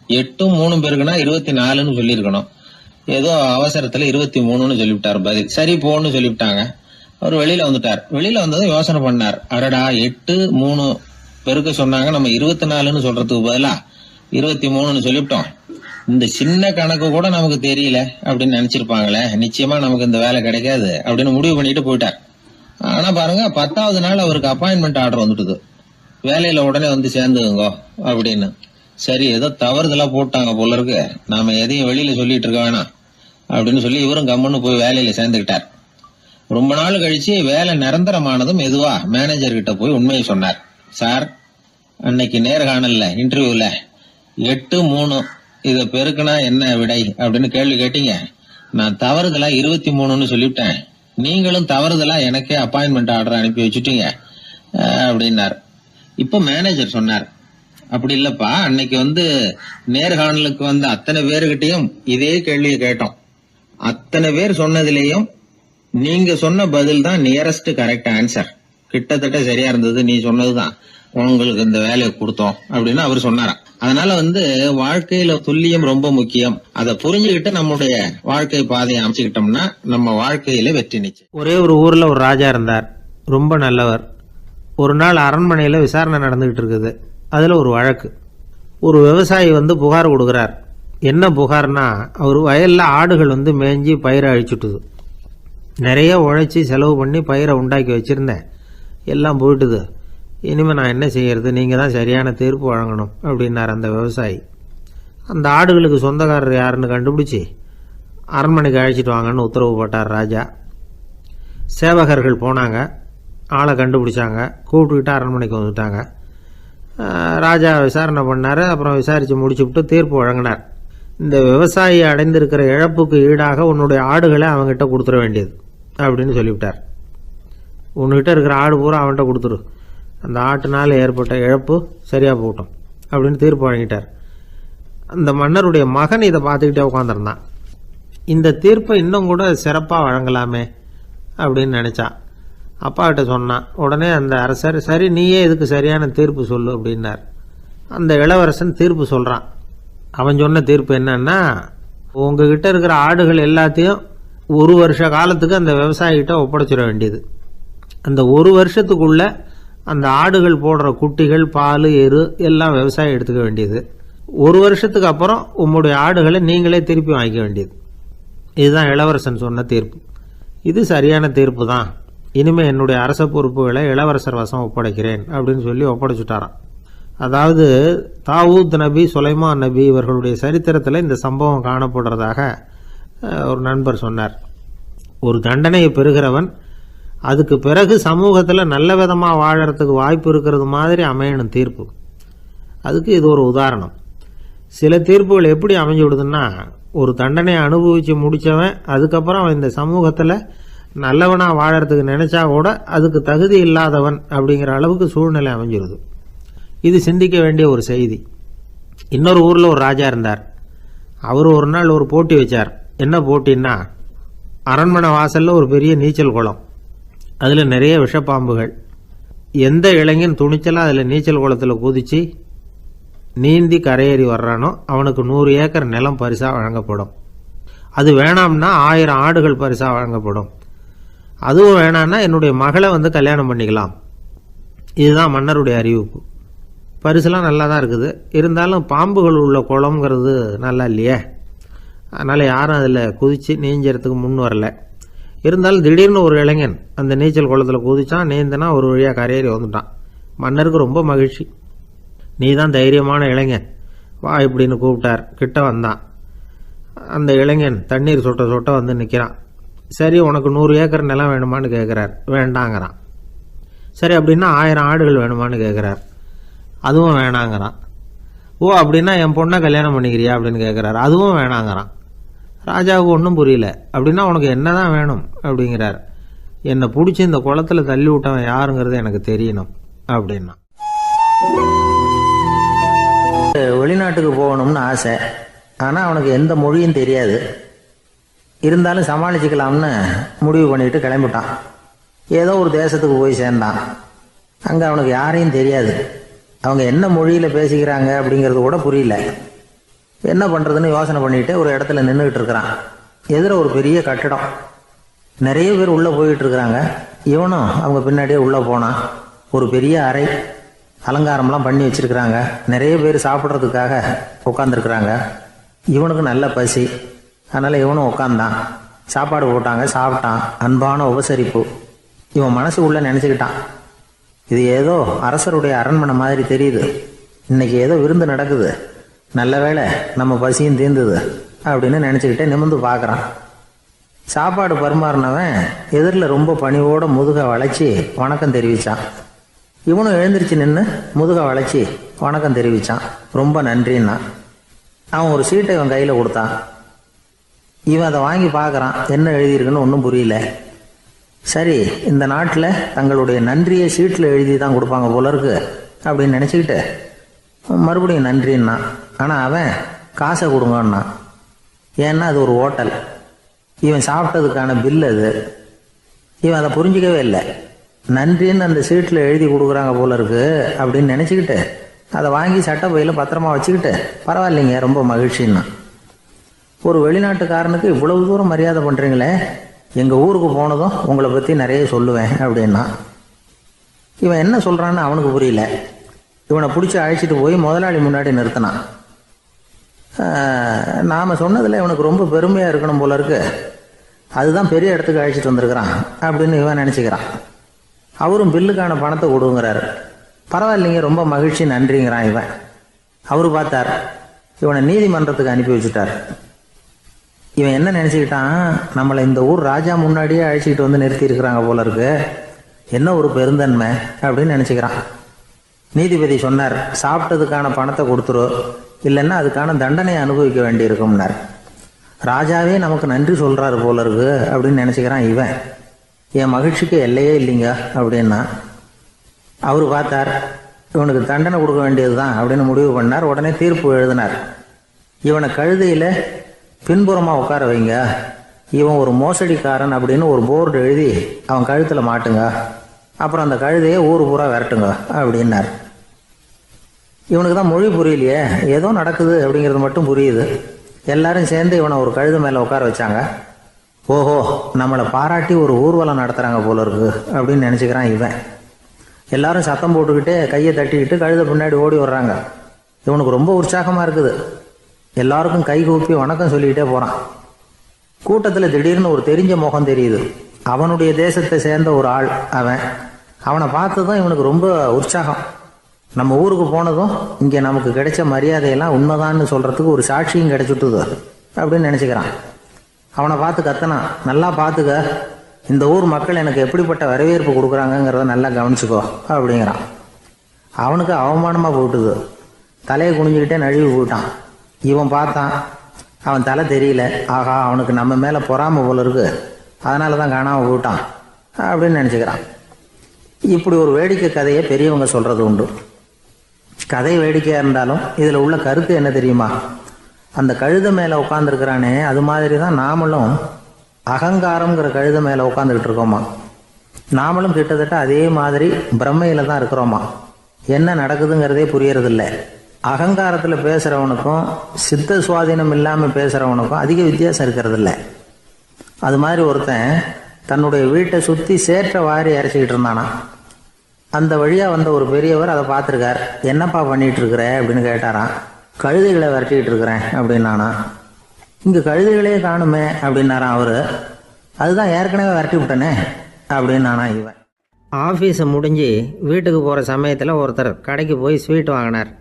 8, 3 பெருக்குனா 24ன்னு சொல்லியிருக்கணும். ஏதோ அவசரத்துல 23ன்னு சொல்லிவிட்டார் பதில். சரி போன்னு சொல்லிவிட்டாங்க. அவர் வெளியில வந்துட்டார். வெளியில வந்ததும் யோசனை பண்ணார். அடடா 8 3 பெருக்க சொன்னாங்க, நம்ம 24ன்னு சொல்றதுக்கு பதிலா 23ன்னு சொல்லிவிட்டோம். இந்த சின்ன கணக்கு கூட நமக்கு தெரியல அப்படின்னு நினைச்சிருப்பாங்களே, நிச்சயமா நமக்கு இந்த வேலை கிடைக்காது அப்படின்னு முடிவு பண்ணிட்டு போயிட்டார். ஆனா பாருங்க, 10வது நாள் அவருக்கு அப்பாயின்மெண்ட் ஆர்டர் வந்துட்டுது. வேலையில உடனே வந்து சேர்ந்துங்க அப்படின்னு. சரி, ஏதோ தவறுதலா போட்டாங்க போல இருக்கு, நாம எதையும் வெளியில சொல்லிட்டு இருக்க வேணாம் அப்படின்னு சொல்லி இவரும் கம்முன்னு போய் வேலையில சேர்ந்துக்கிட்டார். ரொம்ப நாள் கழிச்சு வேலை நிரந்தரமானதும் மெதுவா மேனேஜர் கிட்ட போய் உண்மையை சொன்னார். சார், அன்னைக்கு நேர்காணல்ல இன்டர்வியூல 8 3 இத பெருக்குனா என்ன விடை அப்படின்னு கேள்வி கேட்டீங்க. நான் தவறுதலா 23ன்னு சொல்லிவிட்டேன். நீங்களும் தவறுதலா எனக்கே அப்பாயின்மெண்ட் ஆர்டர் அனுப்பி வச்சுட்டீங்க அப்படின்னார். இப்ப மேனேஜர் சொன்னார், அப்படி இல்லப்பா, அன்னைக்கு வந்து நேர்காணலுக்கு வந்த அத்தனை பேருகிட்டையும் இதே கேள்வியை கேட்டோம். அத்தனை பேர் சொன்னதிலேயும் நீங்க சொன்ன பதில் தான் நியரஸ்ட் கரெக்ட் ஆன்சர், கிட்டத்தட்ட சரியா இருந்தது, நீ சொன்னதுதான், உங்களுக்கு இந்த வேலையை கொடுத்தோம் அப்படின்னு அவர் சொன்னாராம். அதனால வந்து வாழ்க்கையில துல்லியம் ரொம்ப முக்கியம். அதை புரிஞ்சுக்கிட்டு நம்முடைய வாழ்க்கை பாதையை அமைச்சுக்கிட்டோம்னா நம்ம வாழ்க்கையில வெற்றி நிச்சயம். ஒரே ஒரு ஊரில் ஒரு ராஜா இருந்தார், ரொம்ப நல்லவர். ஒரு நாள் அரண்மனையில் விசாரணை நடந்துகிட்டு இருக்குது. அதில் ஒரு வழக்கு. ஒரு விவசாயி வந்து புகார் கொடுக்குறார். என்ன புகார்னா, அவர் வயலில் ஆடுகள் வந்து மேய்ஞ்சி பயிரை அழிச்சுட்டுது. நிறைய உழைச்சி செலவு பண்ணி பயிரை உண்டாக்கி வச்சுருந்தேன், எல்லாம் போயிட்டுது. இனிமேல் நான் என்ன செய்யறது, நீங்கள் தான் சரியான தீர்ப்பு வழங்கணும் அப்படின்னார் அந்த விவசாயி. அந்த ஆடுகளுக்கு சொந்தக்காரர் யாருன்னு கண்டுபிடிச்சி அரண்மனைக்கு அழைச்சிட்டு வாங்கன்னு உத்தரவு போட்டார் ராஜா. சேவகர்கள் போனாங்க, ஆளை கண்டுபிடிச்சாங்க, கூப்பிட்டுக்கிட்டு அரண்மனைக்கு வந்துட்டாங்க. ராஜா விசாரணை பண்ணார். அப்புறம் விசாரித்து முடிச்சுவிட்டு தீர்ப்பு வழங்கினார். இந்த விவசாயி அடைந்திருக்கிற இழப்புக்கு ஈடாக உன்னுடைய ஆடுகளை அவங்ககிட்ட கொடுத்துட வேண்டியது அப்படின்னு சொல்லிவிட்டார். உன்கிட்ட இருக்கிற ஆடு பூரா அவன்கிட்ட கொடுத்துரு, அந்த ஆட்டுனால் ஏற்பட்ட இழப்பு சரியாக போட்டோம் அப்படின்னு தீர்ப்பு வழங்கிட்டார். அந்த மன்னருடைய மகன் இதை பார்த்துக்கிட்டே உட்காந்துருந்தான். இந்த தீர்ப்பை இன்னும் கூட சிறப்பாக வழங்கலாமே அப்படின்னு நினச்சான். அப்பாக்கிட்ட சொன்னான். உடனே அந்த அரசர், சரி நீயே இதுக்கு சரியான தீர்ப்பு சொல்லு அப்படின்னார். அந்த இளவரசன் தீர்ப்பு சொல்கிறான். அவன் சொன்ன தீர்ப்பு என்னன்னா, உங்ககிட்ட இருக்கிற ஆடுகள் எல்லாத்தையும் 1 வருஷ காலத்துக்கு அந்த விவசாயிகிட்ட ஒப்படைச்சிட வேண்டியது. அந்த 1 வருஷத்துக்குள்ள அந்த ஆடுகள் போடுற குட்டிகள், பால், எரு எல்லாம் விவசாயி எடுத்துக்க வேண்டியது. 1 வருஷத்துக்கு அப்புறம் உங்களுடைய ஆடுகளை நீங்களே திருப்பி வாங்கிக்க வேண்டியது. இதுதான் இளவரசன் சொன்ன தீர்ப்பு. இது சரியான தீர்ப்பு தான். இனிமேல் என்னுடைய அரச பொறுப்புகளை இளவரசர் வசம் ஒப்படைக்கிறேன் அப்படின்னு சொல்லி ஒப்படைச்சுட்டாராம். அதாவது தாவூத் நபி, சுலைமான் நபி இவர்களுடைய சரித்திரத்தில் இந்த சம்பவம் காணப்படுறதாக ஒரு நண்பர் சொன்னார். ஒரு தண்டனையை பெறுகிறவன் அதுக்கு பிறகு சமூகத்தில் நல்ல விதமாக வாழறதுக்கு வாய்ப்பு இருக்கிறது மாதிரி அமையணும் தீர்ப்பு. அதுக்கு இது ஒரு உதாரணம். சில தீர்ப்புகள் எப்படி அமைஞ்சு விடுதுன்னா, ஒரு தண்டனையை அனுபவித்து முடித்தவன் அதுக்கப்புறம் அவன் இந்த சமூகத்தில் நல்லவனாக வாழறதுக்கு நினைச்சா கூட அதுக்கு தகுதி இல்லாதவன் அப்படிங்கிற அளவுக்கு சூழ்நிலை அமைஞ்சிருது. இது சிந்திக்க வேண்டிய ஒரு செய்தி. இன்னொரு ஊரில் ஒரு ராஜா இருந்தார். அவர் ஒரு நாள் ஒரு போட்டி வச்சார். என்ன போட்டின்னா, அரண்மனை வாசலில் ஒரு பெரிய நீச்சல் குளம், அதில் நிறைய விஷப்பாம்புகள். எந்த இளைஞன் துணிச்சலாக அதில் நீச்சல் குளத்தில் குதித்து நீந்தி கரையேறி வர்றானோ அவனுக்கு 100 ஏக்கர் நிலம் பரிசாக வழங்கப்படும். அது வேணாம்னா 1000 ஆடுகள் பரிசாக வழங்கப்படும். அதுவும் வேணான்னா என்னுடைய மகளை வந்து கல்யாணம் பண்ணிக்கலாம். இதுதான் மன்னருடைய அறிவிப்பு. பரிசுலாம் நல்லா தான் இருக்குது, இருந்தாலும் பாம்புகள் உள்ள குளம்ங்கிறது நல்லா இல்லையே. அதனால் யாரும் அதில் குதித்து நீஞ்சறதுக்கு முன் வரல. இருந்தாலும் திடீர்னு ஒரு இளைஞன் அந்த நீச்சல் குளத்தில் குதிச்சான், நீந்தினா ஒரு வழியாக கரையேறி வந்துட்டான். மன்னருக்கு ரொம்ப மகிழ்ச்சி. நீ தான் தைரியமான இளைஞன், வா இப்படின்னு கூப்பிட்டார். கிட்ட வந்தான். அந்த இளைஞன் தண்ணீர் சொட்ட சொட்ட வந்து நிற்கிறான். சரி, உனக்கு 100 ஏக்கர் நிலம் வேணுமான்னு கேட்குறார். வேண்டாங்கிறான். சரி, அப்படின்னா 1000 ஆடுகள் வேணுமான்னு கேட்குறார். அதுவும் வேணாங்கிறான். ஓ, அப்படின்னா என் பொண்ணை கல்யாணம் பண்ணிக்கிறியா அப்படின்னு கேட்குறாரு. அதுவும் வேணாங்கிறான். ராஜாவுக்கு ஒன்றும் புரியல. அப்படின்னா உனக்கு என்ன தான் வேணும் அப்படிங்கிறார். என்னை பிடிச்சி இந்த குளத்தில் தள்ளி விட்டவன் யாருங்கிறது எனக்கு தெரியணும் அப்படின்னா. வெளிநாட்டுக்கு போகணும்னு ஆசை, ஆனால் அவனுக்கு எந்த மொழியும் தெரியாது. இருந்தாலும் சமாளிச்சுக்கலாம்னு முடிவு பண்ணிட்டு கிளம்பிட்டான். ஏதோ ஒரு தேசத்துக்கு போய் சேர்ந்தான். அங்கே அவனுக்கு யாரையும் தெரியாது. அவங்க என்ன மொழியில் பேசிக்கிறாங்க அப்படிங்கிறது கூட புரியல. என்ன பண்ணுறதுன்னு யோசனை பண்ணிட்டு ஒரு இடத்துல நின்றுக்கிட்டு இருக்கிறான். எதிர ஒரு பெரிய கட்டடம், நிறைய பேர் உள்ளே போயிட்டு இருக்கிறாங்க. இவனும் அவங்க பின்னாடியே உள்ளே போனான். ஒரு பெரிய அறை, அலங்காரம்லாம் பண்ணி வச்சிருக்கிறாங்க. நிறைய பேர் சாப்பிட்றதுக்காக உட்காந்துருக்குறாங்க. இவனுக்கு நல்ல பசி, அதனால் இவனும் உட்காந்தான். சாப்பாடு போட்டாங்க, சாப்பிட்டான். அன்பான உபசரிப்பு. இவன் மனசு உள்ள நினச்சிக்கிட்டான், இது ஏதோ அரசருடைய அரண்மனை மாதிரி தெரியுது, இன்னைக்கு ஏதோ விருந்து நடக்குது, நல்ல வேளை நம்ம பசியும் தீர்ந்தது அப்படின்னு நினச்சிக்கிட்டே நிமிர்ந்து பார்க்குறான். சாப்பாடு பரிமாறினவன் எதிரில் ரொம்ப பணிவோட முதுக வளைச்சி வணக்கம் தெரிவித்தான். இவனும் எழுந்திரிச்சு நின்று முதுக வளைச்சி வணக்கம் தெரிவித்தான். ரொம்ப நன்றின்னா. அவன் ஒரு சீட்டை இவன் கையில் கொடுத்தான். இவன் அதை வாங்கி பார்க்குறான். என்ன எழுதியிருக்குன்னு ஒன்றும் புரியல. சரி, இந்த நாட்டில் தங்களுடைய நன்றியை சீட்டில் எழுதி தான் கொடுப்பாங்க போல இருக்கு அப்படின்னு நினச்சிக்கிட்டு மறுபடியும் நன்றின்னா. ஆனால் அவன் காசை கொடுங்கன்னான். ஏன்னா அது ஒரு ஹோட்டல், இவன் சாப்பிட்டதுக்கான பில் அது. இவன் அதை புரிஞ்சிக்கவே இல்லை. நன்றின்னு அந்த சீட்டில் எழுதி கொடுக்குறாங்க போல இருக்கு அப்படின்னு நினச்சிக்கிட்டு அதை வாங்கி சட்டை பையில் பத்திரமா வச்சுக்கிட்டு பரவாயில்லைங்க ரொம்ப மகிழ்ச்சின்னா. ஒரு வெளிநாட்டுக்காரனுக்கு இவ்வளவு தூரம் மரியாதை பண்ணுறீங்களே, எங்கள் ஊருக்கு போனதும் உங்களை பற்றி நிறைய சொல்லுவேன் அப்படின்னா. இவன் என்ன சொல்கிறான்னு அவனுக்கு புரியல. இவனை பிடிச்சி அழைச்சிட்டு போய் முதலாளி முன்னாடி நிறுத்தினான். நாம் சொன்னதில் இவனுக்கு ரொம்ப பெருமையாக இருக்கணும் போல இருக்கு, அதுதான் பெரிய இடத்துக்கு அழைச்சிட்டு வந்திருக்கிறான் அப்படின்னு இவன் நினச்சிக்கிறான். அவரும் பில்லுக்கான பணத்தை கொடுங்கிறாரு. பரவாயில்லைங்க ரொம்ப மகிழ்ச்சி நன்றிங்கிறான் இவன். அவரு பார்த்தார், இவனை நீதிமன்றத்துக்கு அனுப்பி வச்சுட்டார். இவன் என்ன நினச்சிக்கிட்டான், நம்மளை இந்த ஊர் ராஜா முன்னாடியே அழைச்சிக்கிட்டு வந்து நிறுத்தி இருக்கிறாங்க போல இருக்கு, என்ன ஒரு பெருந்தன்மை அப்படின்னு நினச்சிக்கிறான். நீதிபதி சொன்னார், சாப்பிட்டதுக்கான பணத்தை கொடுத்துரு, இல்லைன்னா அதுக்கான தண்டனையை அனுபவிக்க வேண்டி இருக்கும்னார். ராஜாவே நமக்கு நன்றி சொல்கிறாரு போல இருக்கு அப்படின்னு நினச்சிக்கிறான் இவன். என் மகிழ்ச்சிக்கு எல்லையே இல்லைங்க அப்படின்னா. அவர் பார்த்தார், இவனுக்கு தண்டனை கொடுக்க வேண்டியது தான் அப்படின்னு முடிவு பண்ணார். உடனே தீர்ப்பு எழுதினார். இவனை கழுதையில் பின்புறமாக உட்கார வைங்க, இவன் ஒரு மோசடிக்காரன் அப்படின்னு ஒரு போர்டு எழுதி அவன் கழுத்தில் மாட்டுங்க, அப்புறம் அந்த கழுதையை ஊர் பூரா விரட்டுங்க அப்படின்னார். இவனுக்கு தான் மொழி புரியலையே, ஏதோ நடக்குது அப்படிங்கிறது மட்டும் புரியுது. எல்லாரும் சேர்ந்து இவனை ஒரு கழுதை மேலே உட்கார வச்சாங்க. ஓஹோ, நம்மளை பாராட்டி ஒரு ஊர்வலம் நடத்துகிறாங்க போல இருக்கு அப்படின்னு நினச்சிக்கிறான் இவன். எல்லாரும் சத்தம் போட்டுக்கிட்டே கையை தட்டிக்கிட்டு கழுதை பின்னாடி ஓடி வர்றாங்க. இவனுக்கு ரொம்ப உற்சாகமாக இருக்குது. எல்லாருக்கும் கை கூப்பி வணக்கம் சொல்லிக்கிட்டே போகிறான். கூட்டத்தில் திடீர்னு ஒரு தெரிஞ்ச முகம் தெரியுது. அவனுடைய தேசத்தை சேர்ந்த ஒரு ஆள் அவன். அவனை பார்த்ததும் இவனுக்கு ரொம்ப உற்சாகம். நம்ம ஊருக்கு போனதும் இங்கே நமக்கு கிடைச்ச மரியாதையெல்லாம் உண்மைதான்னு சொல்கிறதுக்கு ஒரு சாட்சியும் கிடைச்சிட்டுது அப்படின்னு நினச்சிக்கிறான். அவனை பார்த்து கத்தனான், நல்லா பார்த்துக்க, இந்த ஊர் மக்கள் எனக்கு எப்படிப்பட்ட வரவேற்பு கொடுக்குறாங்கங்கிறத நல்லா கவனிச்சுக்கோ அப்படிங்கிறான். அவனுக்கு அவமானமாக போயிட்டுது. தலையை குனிஞ்சுக்கிட்டே நழுவி போயிட்டான். இவன் பார்த்தான், அவன் தலை தெரியல. ஆகா, அவனுக்கு நம்ம மேலே பொறாமை போல இருக்கு, அதனால தான் காணாமல் போயிட்டான் அப்படின்னு நினச்சிக்கிறான். இப்படி ஒரு வேடிக்கை கதையை பெரியவங்க சொல்கிறது உண்டு. கதை வேடிக்கையாக இருந்தாலும் இதில் உள்ள கருத்து என்ன தெரியுமா? அந்த கழுதை மேலே உட்காந்துருக்கிறானே, அது மாதிரி தான் நாமளும் அகங்காரங்கிற கழுதை மேலே உட்காந்துக்கிட்டு இருக்கோமா. நாமளும் கிட்டத்தட்ட அதே மாதிரி பிரம்மையில் தான் இருக்கிறோமா. என்ன நடக்குதுங்கிறதே புரியறதில்ல. அகங்காரத்தில் பேசுகிறவனுக்கும் சித்த சுவாதீனம் இல்லாமல் பேசுகிறவனுக்கும் அதிக வித்தியாசம் இருக்கிறதில்ல. அது மாதிரி ஒருத்தன் தன்னுடைய வீட்டை சுற்றி சேற்றை வாரி இறைச்சிக்கிட்டு இருந்தானா. அந்த வழியாக வந்த ஒரு பெரியவர் அதை பார்த்துருக்கார். என்னப்பா பண்ணிகிட்டு இருக்கிற அப்படின்னு கேட்டாரான். கழுதைகளை விரட்டிக்கிட்டு இருக்கிறேன் அப்படின்னானா. இங்கே கழுதைகளே காணுமே அப்படின்னாரான் அவர். அதுதான் ஏற்கனவே விரட்டி விட்டனே அப்படின்னானா இவன். ஆஃபீஸை முடிஞ்சு வீட்டுக்கு போகிற சமயத்தில் ஒருத்தர் கடைக்கு போய் ஸ்வீட் வாங்கினார்.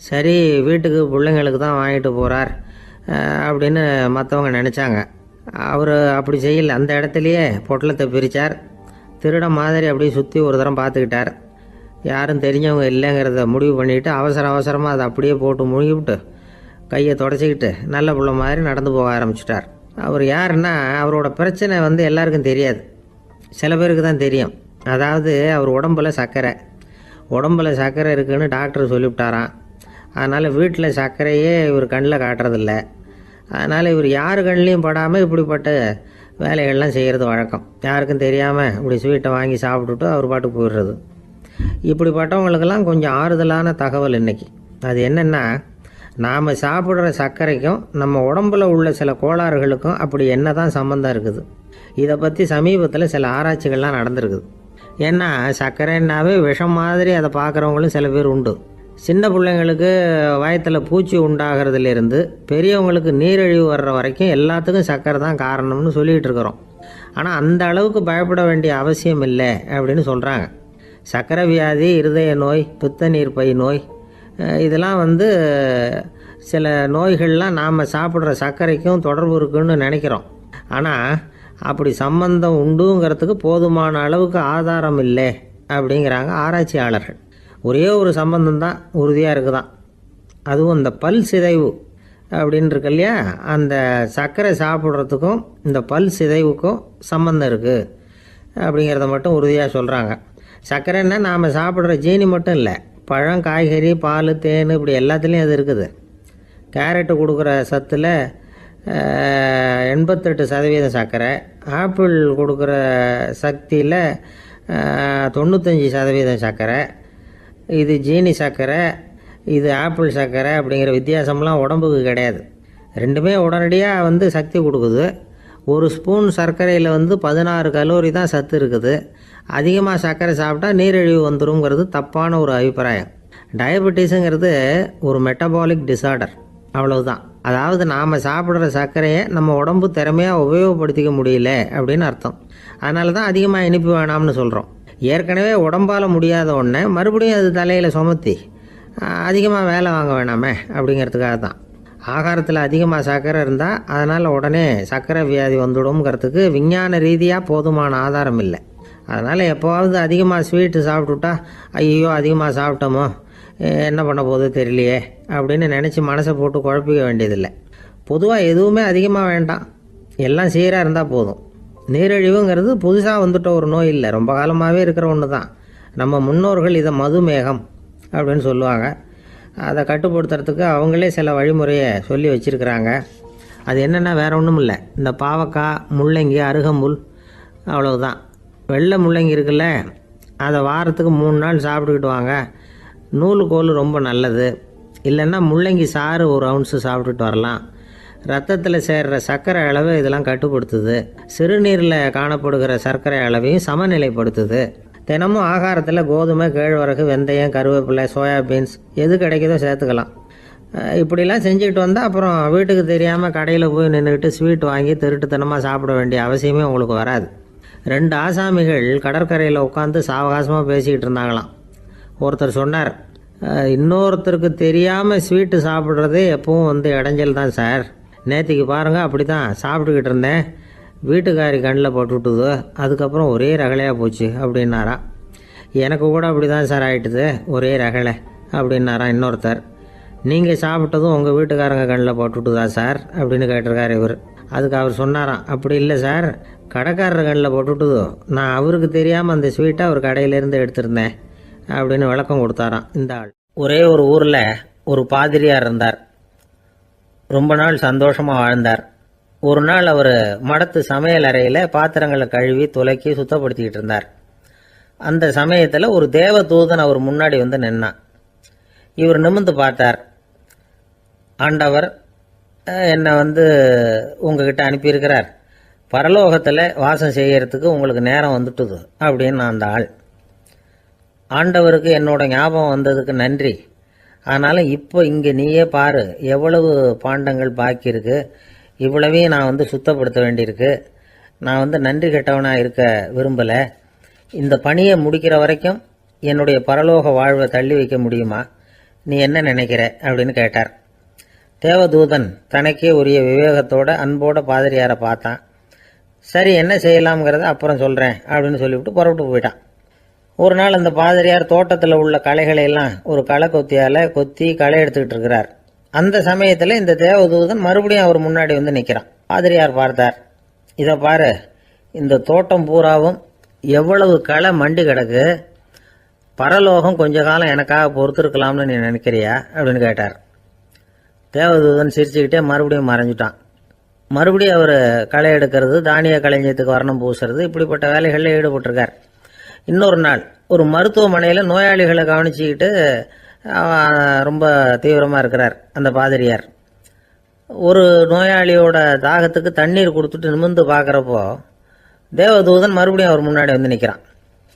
சரி, வீட்டுக்கு பிள்ளைங்களுக்கு தான் வாங்கிட்டு போகிறார் அப்படின்னு மற்றவங்க நினச்சாங்க. அவர் அப்படி செய்யல. அந்த இடத்துலையே பொட்டலத்தை பிரித்தார். திருட மாதிரி அப்படியே சுற்றி ஒரு தரம் பார்த்துக்கிட்டார். யாரும் தெரிஞ்சவங்க இல்லைங்கிறத முடிவு பண்ணிவிட்டு அவசரமாக அதை அப்படியே போட்டு முழுங்கிவிட்டு கையை தொடச்சிக்கிட்டு நல்ல பிள்ளை மாதிரி நடந்து போக ஆரம்பிச்சிட்டார். அவர் யாருன்னா, அவரோட பிரச்சனை எல்லாருக்கும் தெரியாது, சில பேருக்கு தான் தெரியும். அதாவது அவர் உடம்பில் சர்க்கரை இருக்குதுன்னு டாக்டர் சொல்லிவிட்டாராம். அதனால் வீட்டில் சர்க்கரையே இவர் கண்ணில் காட்டுறதில்ல. அதனால் இவர் யார் கண்ணிலையும் படாமல் இப்படிப்பட்ட வேலைகள்லாம் செய்கிறது வழக்கம். யாருக்கும் தெரியாமல் இப்படி ஸ்வீட்டை வாங்கி சாப்பிட்டுட்டு அவர் பாட்டுக்கு போயிடுறது. இப்படிப்பட்டவங்களுக்கெல்லாம் கொஞ்சம் ஆறுதலான தகவல் இன்றைக்கி. அது என்னென்னா, நாம் சாப்பிட்ற சர்க்கரைக்கும் நம்ம உடம்பில் உள்ள சில கோளாறுகளுக்கும் அப்படி என்ன தான் சம்மந்தம் இருக்குது. இதை பற்றி சமீபத்தில் சில ஆராய்ச்சிகள்லாம் நடந்திருக்குது. ஏன்னா சர்க்கரைன்னாவே விஷம் மாதிரி அதை பார்க்குறவங்களும் சில பேர் உண்டு. சின்ன பிள்ளைங்களுக்கு வயத்தில் பூச்சி உண்டாகிறதுலேருந்து பெரியவங்களுக்கு நீரிழிவு வர்ற வரைக்கும் எல்லாத்துக்கும் சர்க்கரை தான் காரணம்னு சொல்லிகிட்டு இருக்கிறோம். ஆனால் அந்த அளவுக்கு பயப்பட வேண்டிய அவசியம் இல்லை அப்படின்னு சொல்கிறாங்க. சர்க்கரை வியாதி, இருதய நோய், பித்த நீர்ப்பை நோய், இதெல்லாம் சில நோய்கள்லாம் நாம் சாப்பிட்ற சர்க்கரைக்கும் தொடர்பு இருக்குன்னு நினைக்கிறோம். ஆனால் அப்படி சம்பந்தம் உண்டுங்கிறதுக்கு போதுமான அளவுக்கு ஆதாரம் இல்லை அப்படிங்கிறாங்க ஆராய்ச்சியாளர்கள். ஒரே ஒரு சம்பந்தம் தான் உறுதியாக இருக்குதான். அதுவும் இந்த பல் சிதைவு அப்படின்னு இருக்கு இல்லையா, அந்த சர்க்கரை சாப்பிட்றதுக்கும் இந்த பல் சிதைவுக்கும் சம்பந்தம் இருக்குது அப்படிங்கிறத மட்டும் உறுதியாக சொல்கிறாங்க. சர்க்கரைன்னா நாம் சாப்பிட்ற ஜீனி மட்டும் இல்லை, பழம், காய்கறி, பால், தேன், இப்படி எல்லாத்துலேயும் அது இருக்குது. கேரட்டு கொடுக்குற சத்தில் 88% சர்க்கரை, ஆப்பிள் கொடுக்குற சக்தியில் 95% சர்க்கரை. இது ஜீனி சர்க்கரை, இது ஆப்பிள் சர்க்கரை அப்படிங்கிற வித்தியாசம்லாம் உடம்புக்கு கிடையாது. ரெண்டுமே உடனடியாக சக்தி கொடுக்குது. ஒரு ஸ்பூன் சர்க்கரையில் 16 கலோரி தான் சத்து இருக்குது. அதிகமாக சர்க்கரை சாப்பிட்டா நீரிழிவு வந்துருங்கிறது தப்பான ஒரு அபிப்பிராயம். டயபெட்டிஸுங்கிறது ஒரு மெட்டபாலிக் டிசார்டர், அவ்வளவுதான். அதாவது நாம் சாப்பிட்ற சர்க்கரையை நம்ம உடம்பு திறமையாக உபயோகப்படுத்திக்க முடியல அப்படின்னு அர்த்தம். அதனால தான் அதிகமாக இனிப்பு வேணாம்னு சொல்கிறோம். ஏற்கனவே உடம்பால் முடியாத ஒன்றை மறுபடியும் அது தலையில் சுமத்தி அதிகமாக வேலை வாங்க வேணாமே அப்படிங்கிறதுக்காக தான். ஆகாரத்தில் அதிகமாக சர்க்கரை இருந்தால் அதனால் உடனே சர்க்கரை வியாதி வந்துடும்ங்கிறதுக்கு விஞ்ஞான ரீதியாக போதுமான ஆதாரம் இல்லை. அதனால் எப்போவாவது அதிகமாக ஸ்வீட்டு சாப்பிட்டுட்டா ஐயோ அதிகமாக சாப்பிட்டோமோ என்ன பண்ண போகுது தெரியலையே அப்படின்னு நினச்சி மனசை போட்டு குழப்பிக்க வேண்டியதில்லை. பொதுவாக எதுவுமே அதிகமாக வேண்டாம், எல்லாம் சீராக இருந்தால் போதும். நீரிழிவுங்கிறது புதுசாக வந்துட்ட ஒரு நோய் இல்லை, ரொம்ப காலமாகவே இருக்கிற ஒன்று தான். நம்ம முன்னோர்கள் இதை மதுமேகம் அப்படின்னு சொல்லுவாங்க. அதை கட்டுப்படுத்துறதுக்கு அவங்களே சில வழிமுறையை சொல்லி வச்சுருக்கிறாங்க. அது என்னென்னா வேறு ஒன்றும் இல்லை, இந்த பாவக்காய், முள்ளங்கி, அருகம்புல், அவ்வளவுதான். வெள்ளை முள்ளங்கி இருக்குல்ல, அதை வாரத்துக்கு 3 நாள் சாப்பிட்டுக்கிட்டு வாங்க. நூலுக்கோல் ரொம்ப நல்லது. இல்லைன்னா முள்ளங்கி சாறு 1 ounce சாப்பிட்டுட்டு வரலாம். ரத்தத்தில் சேர்கிற சர்க்கரை அளவை இதெல்லாம் கட்டுப்படுத்துது. சிறுநீரில் காணப்படுகிற சர்க்கரை அளவையும் சமநிலைப்படுத்துது. தினமும் ஆகாரத்தில் கோதுமை, கேழ்வரகு, வெந்தயம், கருவேப்பிலை, சோயாபீன்ஸ் எது கிடைக்குதோ சேர்த்துக்கலாம். இப்படிலாம் செஞ்சுக்கிட்டு வந்தால் அப்புறம் வீட்டுக்கு தெரியாமல் கடையில் போய் நின்றுக்கிட்டு ஸ்வீட் வாங்கி திருட்டுத்தனமாக சாப்பிட வேண்டிய அவசியமே உங்களுக்கு வராது. 2 ஆசாமிகள் கடற்கரையில் உட்காந்து சாவகாசமாக பேசிக்கிட்டு இருந்தாங்களாம். ஒருத்தர் சொன்னார், இன்னொருத்தருக்கு தெரியாமல் ஸ்வீட்டு சாப்பிட்றதே எப்பவும் இடைஞ்சல் தான் சார். நேற்றுக்கு பாருங்கள் அப்படி தான் சாப்பிட்டுக்கிட்டு இருந்தேன், வீட்டுக்காரி கண்ணில் போட்டுவிட்டுது, அதுக்கப்புறம் ஒரே ரகலையாக போச்சு அப்படின்னாரா. எனக்கு கூட அப்படி தான் சார் ஆகிட்டுது, ஒரே ரகலை அப்படின்னாரா இன்னொருத்தர். நீங்கள் சாப்பிட்டதும் உங்கள் வீட்டுக்காரங்க கண்ணில் போட்டுவிட்டுதா சார் அப்படின்னு கேட்டிருக்காரு இவர். அதுக்கு அவர் சொன்னாராம், அப்படி இல்லை சார், கடைக்காரர் கண்ணில் போட்டுவிட்டுதோ, நான் அவருக்கு தெரியாமல் அந்த ஸ்வீட்டை அவர் கடையிலேருந்து எடுத்திருந்தேன் அப்படின்னு விளக்கம் கொடுத்தாராம் இந்த ஆள். ஒரே ஒரு ஊரில் ஒரு பாதிரியார் இருந்தார். ரொம்ப நாள் சந்தோஷமாக வாழ்ந்தார். ஒரு நாள் அவர் மடத்து சமையல் அறையில் பாத்திரங்களை கழுவி துலக்கி சுத்தப்படுத்திக்கிட்டு இருந்தார். அந்த சமயத்தில் ஒரு தேவதூதன் அவர் முன்னாடி நின்னான். இவர் நிமிர்ந்து பார்த்தார். ஆண்டவர் என்னை உங்ககிட்ட அனுப்பியிருக்கிறார், பரலோகத்தில் வாசம் செய்யறதுக்கு உங்களுக்கு நேரம் வந்துட்டுது அப்படின்னு அந்த ஆள். ஆண்டவருக்கு என்னோட ஞாபகம் வந்ததுக்கு நன்றி. ஆனாலும் இப்போ இங்கே நீயே பாரு, எவ்வளவு பாண்டங்கள் பாக்கி இருக்கு, இவ்வளவையும் நான் சுத்தப்படுத்த வேண்டியிருக்கு. நான் நன்றி கெட்டவனாக இருக்க விரும்பலை. இந்த பணியை முடிக்கிற வரைக்கும் என்னுடைய பரலோக வாழ்வை தள்ளி வைக்க முடியுமா, நீ என்ன நினைக்கிற அப்படின்னு கேட்டார். தேவதூதன் தனக்கே உரிய விவேகத்தோட அன்போட பாதிரியாரை பார்த்தான். சரி, என்ன செய்யலாம்ங்கிறத அப்புறம் சொல்கிறேன் அப்படின்னு சொல்லிவிட்டு புறப்பட்டு போயிட்டான். ஒரு நாள் அந்த பாதிரியார் தோட்டத்தில் உள்ள களைகளை எல்லாம் ஒரு களை கொத்தியால் கொத்தி களை எடுத்துக்கிட்டு இருக்கிறார். அந்த சமயத்தில் இந்த தேவதூதன் மறுபடியும் அவர் முன்னாடி நிற்கிறான். பாதிரியார் பார்த்தார். இதை பாரு, இந்த தோட்டம் பூராவும் எவ்வளவு களை மண்டி கிடக்கு, பரலோகம் கொஞ்ச காலம் எனக்காக பொறுத்திருக்கலாம்னு நீ நினைக்கிறியா அப்படின்னு கேட்டார். தேவதூதன் சிரிச்சுக்கிட்டே மறுபடியும் மறைஞ்சிட்டான். மறுபடியும் அவர் களை எடுக்கிறது, தானிய களஞ்சியத்துக்கு வர்ணம் பூசுறது, இப்படிப்பட்ட வேலைகளில் ஈடுபட்டிருக்கார். இன்னொரு நாள் ஒரு மருத்துவமனையில் நோயாளிகளை கவனிச்சுக்கிட்டு ரொம்ப தீவிரமாக இருக்கிறார் அந்த பாதிரியார். ஒரு நோயாளியோட தாகத்துக்கு தண்ணீர் கொடுத்துட்டு நிமிர்ந்து பார்க்குறப்போ தேவதூதன் மறுபடியும் அவர் முன்னாடி வந்து நிற்கிறான்.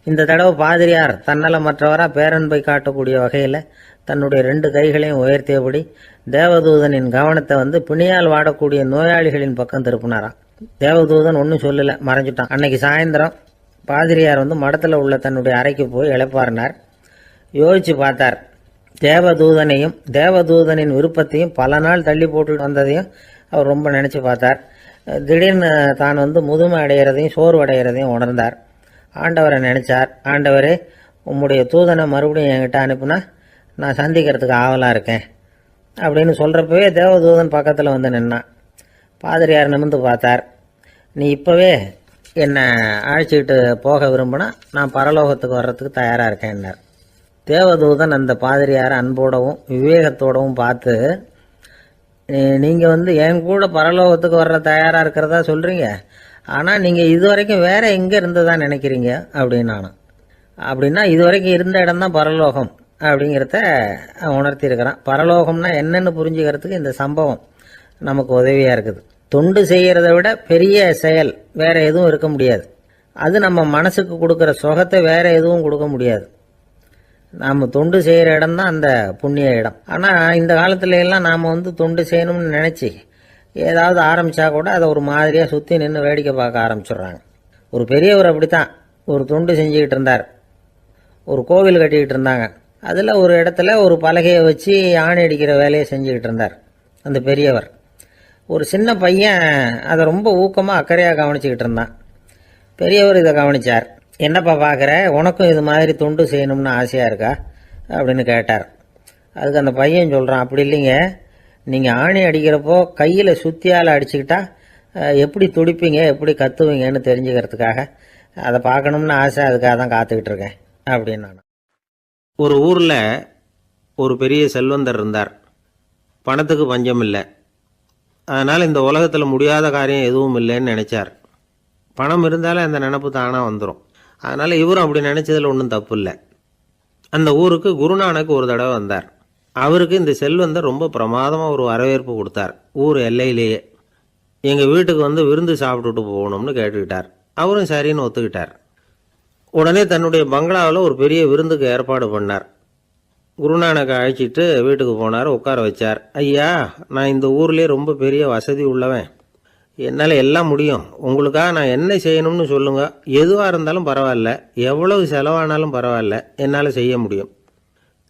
இந்த தடவை பாதிரியார் தன்னலமற்றவராக பேரன்பை காட்டக்கூடிய வகையில் தன்னுடைய 2 கைகளையும் உயர்த்தியபடி தேவதூதனின் கவனத்தை வந்து பிணியால் வாடக்கூடிய நோயாளிகளின் பக்கம் திருப்பினாராம். தேவதூதன் ஒன்றும் சொல்லலை, மறைஞ்சிட்டான். அன்னைக்கு சாயந்தரம் பாதிரியார் வந்து மடத்தில் உள்ள தன்னுடைய அறைக்கு போய் இளைப்பாறினார். யோசிச்சு பார்த்தார். தேவதூதனையும் தேவதூதனின் விருப்பத்தையும் பல நாள் தள்ளி போட்டு வந்ததையும் அவர் ரொம்ப நினச்சி பார்த்தார். திடீர்னு தான் வந்து முதுமை அடைகிறதையும் சோர்வு அடைகிறதையும் உணர்ந்தார். ஆண்டவரை நினச்சார். ஆண்டவரே, உம்முடைய தூதனை மறுபடியும் என்கிட்ட அனுப்புனா நான் சந்திக்கிறதுக்கு ஆவலாக இருக்கேன் அப்படின்னு சொல்கிறப்பவே தேவதூதன் பக்கத்தில் வந்து நின்னான். பாதிரியார் நிமிர்ந்து பார்த்தார். நீ இப்போவே என்னை அழைச்சிக்கிட்டு போக விரும்பினா நான் பரலோகத்துக்கு வர்றதுக்கு தயாராக இருக்கேன்னார். தேவதூதன் அந்த பாதிரியாரை அன்போடவும் விவேகத்தோடவும் பார்த்து, நீங்கள் வந்து என் கூட பரலோகத்துக்கு வர்ற தயாராக இருக்கிறதா சொல்கிறீங்க, ஆனால் நீங்கள் இது வரைக்கும் வேறு எங்கே இருந்ததா நினைக்கிறீங்க அப்படின்னானா. அப்படின்னா இது வரைக்கும் இருந்த இடம் தான் பரலோகம் அப்படிங்கிறத உணர்த்தியிருக்கிறான். பரலோகம்னா என்னென்னு புரிஞ்சுக்கிறதுக்கு இந்த சம்பவம் நமக்கு உதவியாக இருக்குது. தொண்டு செய்கிறத விட பெரிய செயல் வேறு எதுவும் இருக்க முடியாது. அது நம்ம மனசுக்கு கொடுக்குற சுகத்தை வேறு எதுவும் கொடுக்க முடியாது. நாம் தொண்டு செய்கிற இடம் தான் அந்த புண்ணிய இடம். ஆனால் இந்த காலத்துல எல்லாம் நாம் வந்து தொண்டு செய்யணும்னு நினச்சி ஏதாவது ஆரம்பித்தா கூட அதை ஒரு மாதிரியாக சுற்றி நின்று வேடிக்கை பார்க்க ஆரம்பிச்சிடுறாங்க. ஒரு பெரியவர் அப்படித்தான் ஒரு தொண்டு செஞ்சுக்கிட்டு இருந்தார். ஒரு கோவில் கட்டிக்கிட்டு இருந்தாங்க. அதில் ஒரு இடத்துல ஒரு பலகையை வச்சு ஆணி அடிக்கிற வேலையை செஞ்சுக்கிட்டு இருந்தார் அந்த பெரியவர். ஒரு சின்ன பையன் அதை ரொம்ப ஊக்கமாக அக்கறையாக கவனிச்சுக்கிட்டு இருந்தான். பெரியவர் இதை கவனித்தார். என்னப்பா பார்க்குற, உனக்கும் இது மாதிரி தொண்டு செய்யணும்னு ஆசையாக இருக்கா அப்படின்னு கேட்டார். அதுக்கு அந்த பையன் சொல்கிறான், அப்படி இல்லைங்க, நீங்கள் ஆணி அடிக்கிறப்போ கையில் சுத்தியால் அடிச்சுக்கிட்டா எப்படி துடிப்பீங்க, எப்படி கத்துவீங்கன்னு தெரிஞ்சுக்கிறதுக்காக அதை பார்க்கணும்னு ஆசை, அதுக்காக தான் காத்துக்கிட்டு இருக்கேன் அப்படின்னு நான். ஒரு ஊரில் ஒரு பெரிய செல்வந்தர் இருந்தார். பணத்துக்கு பஞ்சம் இல்லை. அதனால் இந்த உலகத்தில் முடியாத காரியம் எதுவும் இல்லைன்னு நினச்சார். பணம் இருந்தாலே அந்த நினப்பு தானாக வந்துடும். அதனால் இவரும் அப்படி நினச்சதில் ஒன்றும் தப்பு இல்லை. அந்த ஊருக்கு குருநானக் ஒரு தடவை வந்தார். அவருக்கு இந்த செல்வந்தர் ரொம்ப பிரமாதமாக ஒரு வரவேற்பு கொடுத்தார். ஊர் எல்லையிலேயே எங்கள் வீட்டுக்கு வந்து விருந்து சாப்பிட்டுட்டு போகணும்னு கேட்டுக்கிட்டார். அவரும் சரின்னு ஒத்துக்கிட்டார். உடனே தன்னுடைய பங்களாவில் ஒரு பெரிய விருந்துக்கு ஏற்பாடு பண்ணார். குருநானக்கை அழைச்சிட்டு வீட்டுக்கு போனார். உட்கார வச்சார். ஐயா, நான் இந்த ஊர்லேயே ரொம்ப பெரிய வசதி உள்ளவன். என்னால் எல்லாம் முடியும். உங்களுக்காக நான் என்ன செய்யணும்னு சொல்லுங்கள். எதுவாக இருந்தாலும் பரவாயில்ல, எவ்வளவு செலவானாலும் பரவாயில்ல, என்னால் செய்ய முடியும்.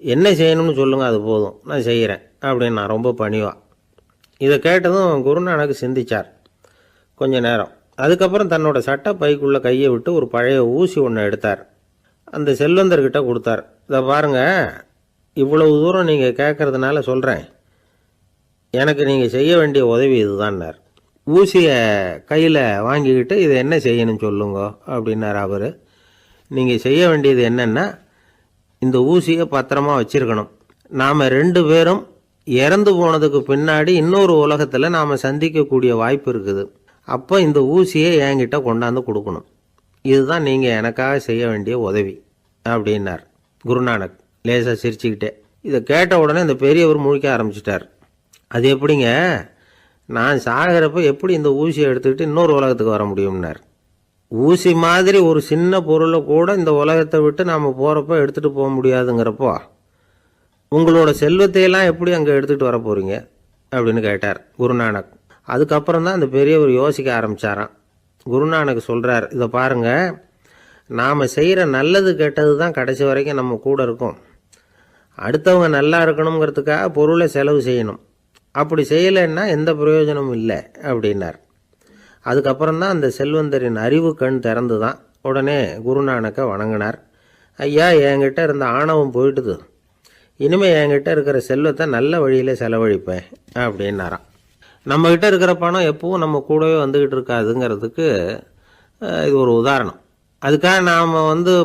என்ன செய்யணும்னு சொல்லுங்கள், அது போதும், நான் செய்கிறேன் அப்படின்னு நான் ரொம்ப பணிவா. இதை கேட்டதும் குருநானக் சிந்திச்சார் கொஞ்ச நேரம். அதுக்கப்புறம் தன்னோட சட்டை பைக்குள்ளே கையை விட்டு ஒரு பழைய ஊசி ஒன்று எடுத்தார். அந்த செல்வந்தர்கிட்ட கொடுத்தார். இதை பாருங்கள், இவ்வளவு தூரம் நீங்கள் கேட்கறதுனால சொல்கிறேன். எனக்கு நீங்கள் செய்ய வேண்டிய உதவி இதுதான்னார். ஊசியை கையில் வாங்கிக்கிட்டு இதை என்ன செய்யணும்னு சொல்லுங்க அப்படின்னார் அவர். நீங்கள் செய்ய வேண்டியது என்னென்னா, இந்த ஊசியை பத்திரமா வச்சிருக்கணும். நாம் 2 பேரும் இறந்து போனதுக்கு பின்னாடி இன்னொரு உலகத்தில் நாம் சந்திக்கக்கூடிய வாய்ப்பு இருக்குது. அப்போ இந்த ஊசியை என்கிட்ட கொண்டாந்து கொடுக்கணும். இதுதான் நீங்கள் எனக்காக செய்ய வேண்டிய உதவி அப்படின்னார் குருநானக் லேசாக சிரிச்சுக்கிட்டே. இதை கேட்ட உடனே இந்த பெரியவர் முழிக்க ஆரம்பிச்சிட்டார். அது எப்படிங்க, நான் சாகிறப்ப எப்படி இந்த ஊசியை எடுத்துக்கிட்டு இன்னொரு உலகத்துக்கு வர முடியும்னார். ஊசி மாதிரி ஒரு சின்ன பொருளை கூட இந்த உலகத்தை விட்டு நாம் போகிறப்ப எடுத்துகிட்டு போக முடியாதுங்கிறப்போ உங்களோட செல்வத்தையெல்லாம் எப்படி அங்கே எடுத்துகிட்டு வர போகிறீங்க அப்படின்னு கேட்டார் குருநானக். அதுக்கப்புறம் தான் அந்த பெரியவர் யோசிக்க ஆரம்பித்தாராம். குருநானக் சொல்கிறார், இதை பாருங்கள், நாம் செய்கிற நல்லது கெட்டது தான் கடைசி வரைக்கும் நம்ம கூட இருக்கும். அடுத்தவங்க நல்லா இருக்கணுங்கிறதுக்காக பொருளை செலவு செய்யணும். அப்படி செய்யலைன்னா எந்த பிரயோஜனமும் இல்லை அப்படின்னார். அதுக்கப்புறம் தான் அந்த செல்வந்தரின் அறிவு கண் திறந்து தான். உடனே குருநானக்கை வணங்கினார். ஐயா, என்கிட்ட இருந்த ஆணவம் போயிட்டுது. இனிமேல் என்கிட்ட இருக்கிற செல்வத்தை நல்ல வழியில் செலவழிப்பேன் அப்படின்னாராம். நம்மக்கிட்ட இருக்கிற பணம் எப்பவும் நம்ம கூடவே வந்துக்கிட்டு இருக்காதுங்கிறதுக்கு இது ஒரு உதாரணம். அதுக்காக நாம்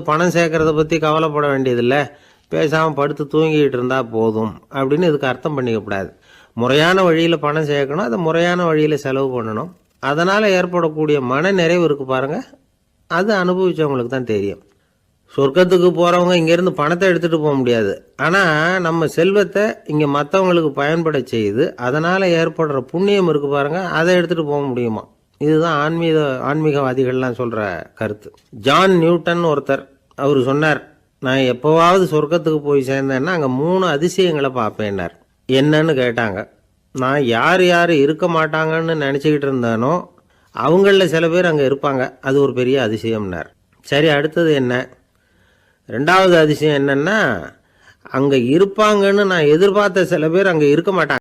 பணம் சேர்க்கறத பற்றி கவலைப்பட வேண்டியதில்லை, பேசாமல் படுத்து தூங்கிக்கிட்டு இருந்தால் போதும் அப்படின்னு இதுக்கு அர்த்தம் பண்ணிக்கக்கூடாது. முறையான வழியில் பணம் சேர்க்கணும், அதை முறையான வழியில் செலவு பண்ணணும். அதனால் ஏற்படக்கூடிய மன நிறைவு இருக்கு பாருங்கள், அது அனுபவித்தவங்களுக்கு தான் தெரியும். சொர்க்கத்துக்கு போகிறவங்க இங்கேருந்து பணத்தை எடுத்துகிட்டு போக முடியாது. ஆனால் நம்ம செல்வத்தை இங்கே மற்றவங்களுக்கு பயன்பட செய்து அதனால் ஏற்படுற புண்ணியம் இருக்கு பாருங்கள், அதை எடுத்துகிட்டு போக முடியுமா. இதுதான் ஆன்மீகவாதிகள்லாம் சொல்கிற கருத்து. ஜான் நியூட்டன் ஒருத்தர், அவர் சொன்னார், நான் எப்போவாவது சொர்க்கத்துக்கு போய் சேர்ந்தேன்னா அங்கே 3 அதிசயங்களை பார்ப்பேன்னார். என்னன்னு கேட்டாங்க. நான் யார் யார் இருக்க மாட்டாங்கன்னு நினச்சிக்கிட்டு இருந்தேனோ அவங்களில் சில பேர் அங்கே இருப்பாங்க, அது ஒரு பெரிய அதிசயம்னார். சரி, அடுத்தது என்ன? 2வது அதிசயம் என்னன்னா, அங்கே இருப்பாங்கன்னு நான் எதிர்பார்த்த சில பேர் அங்கே இருக்க மாட்டாங்க.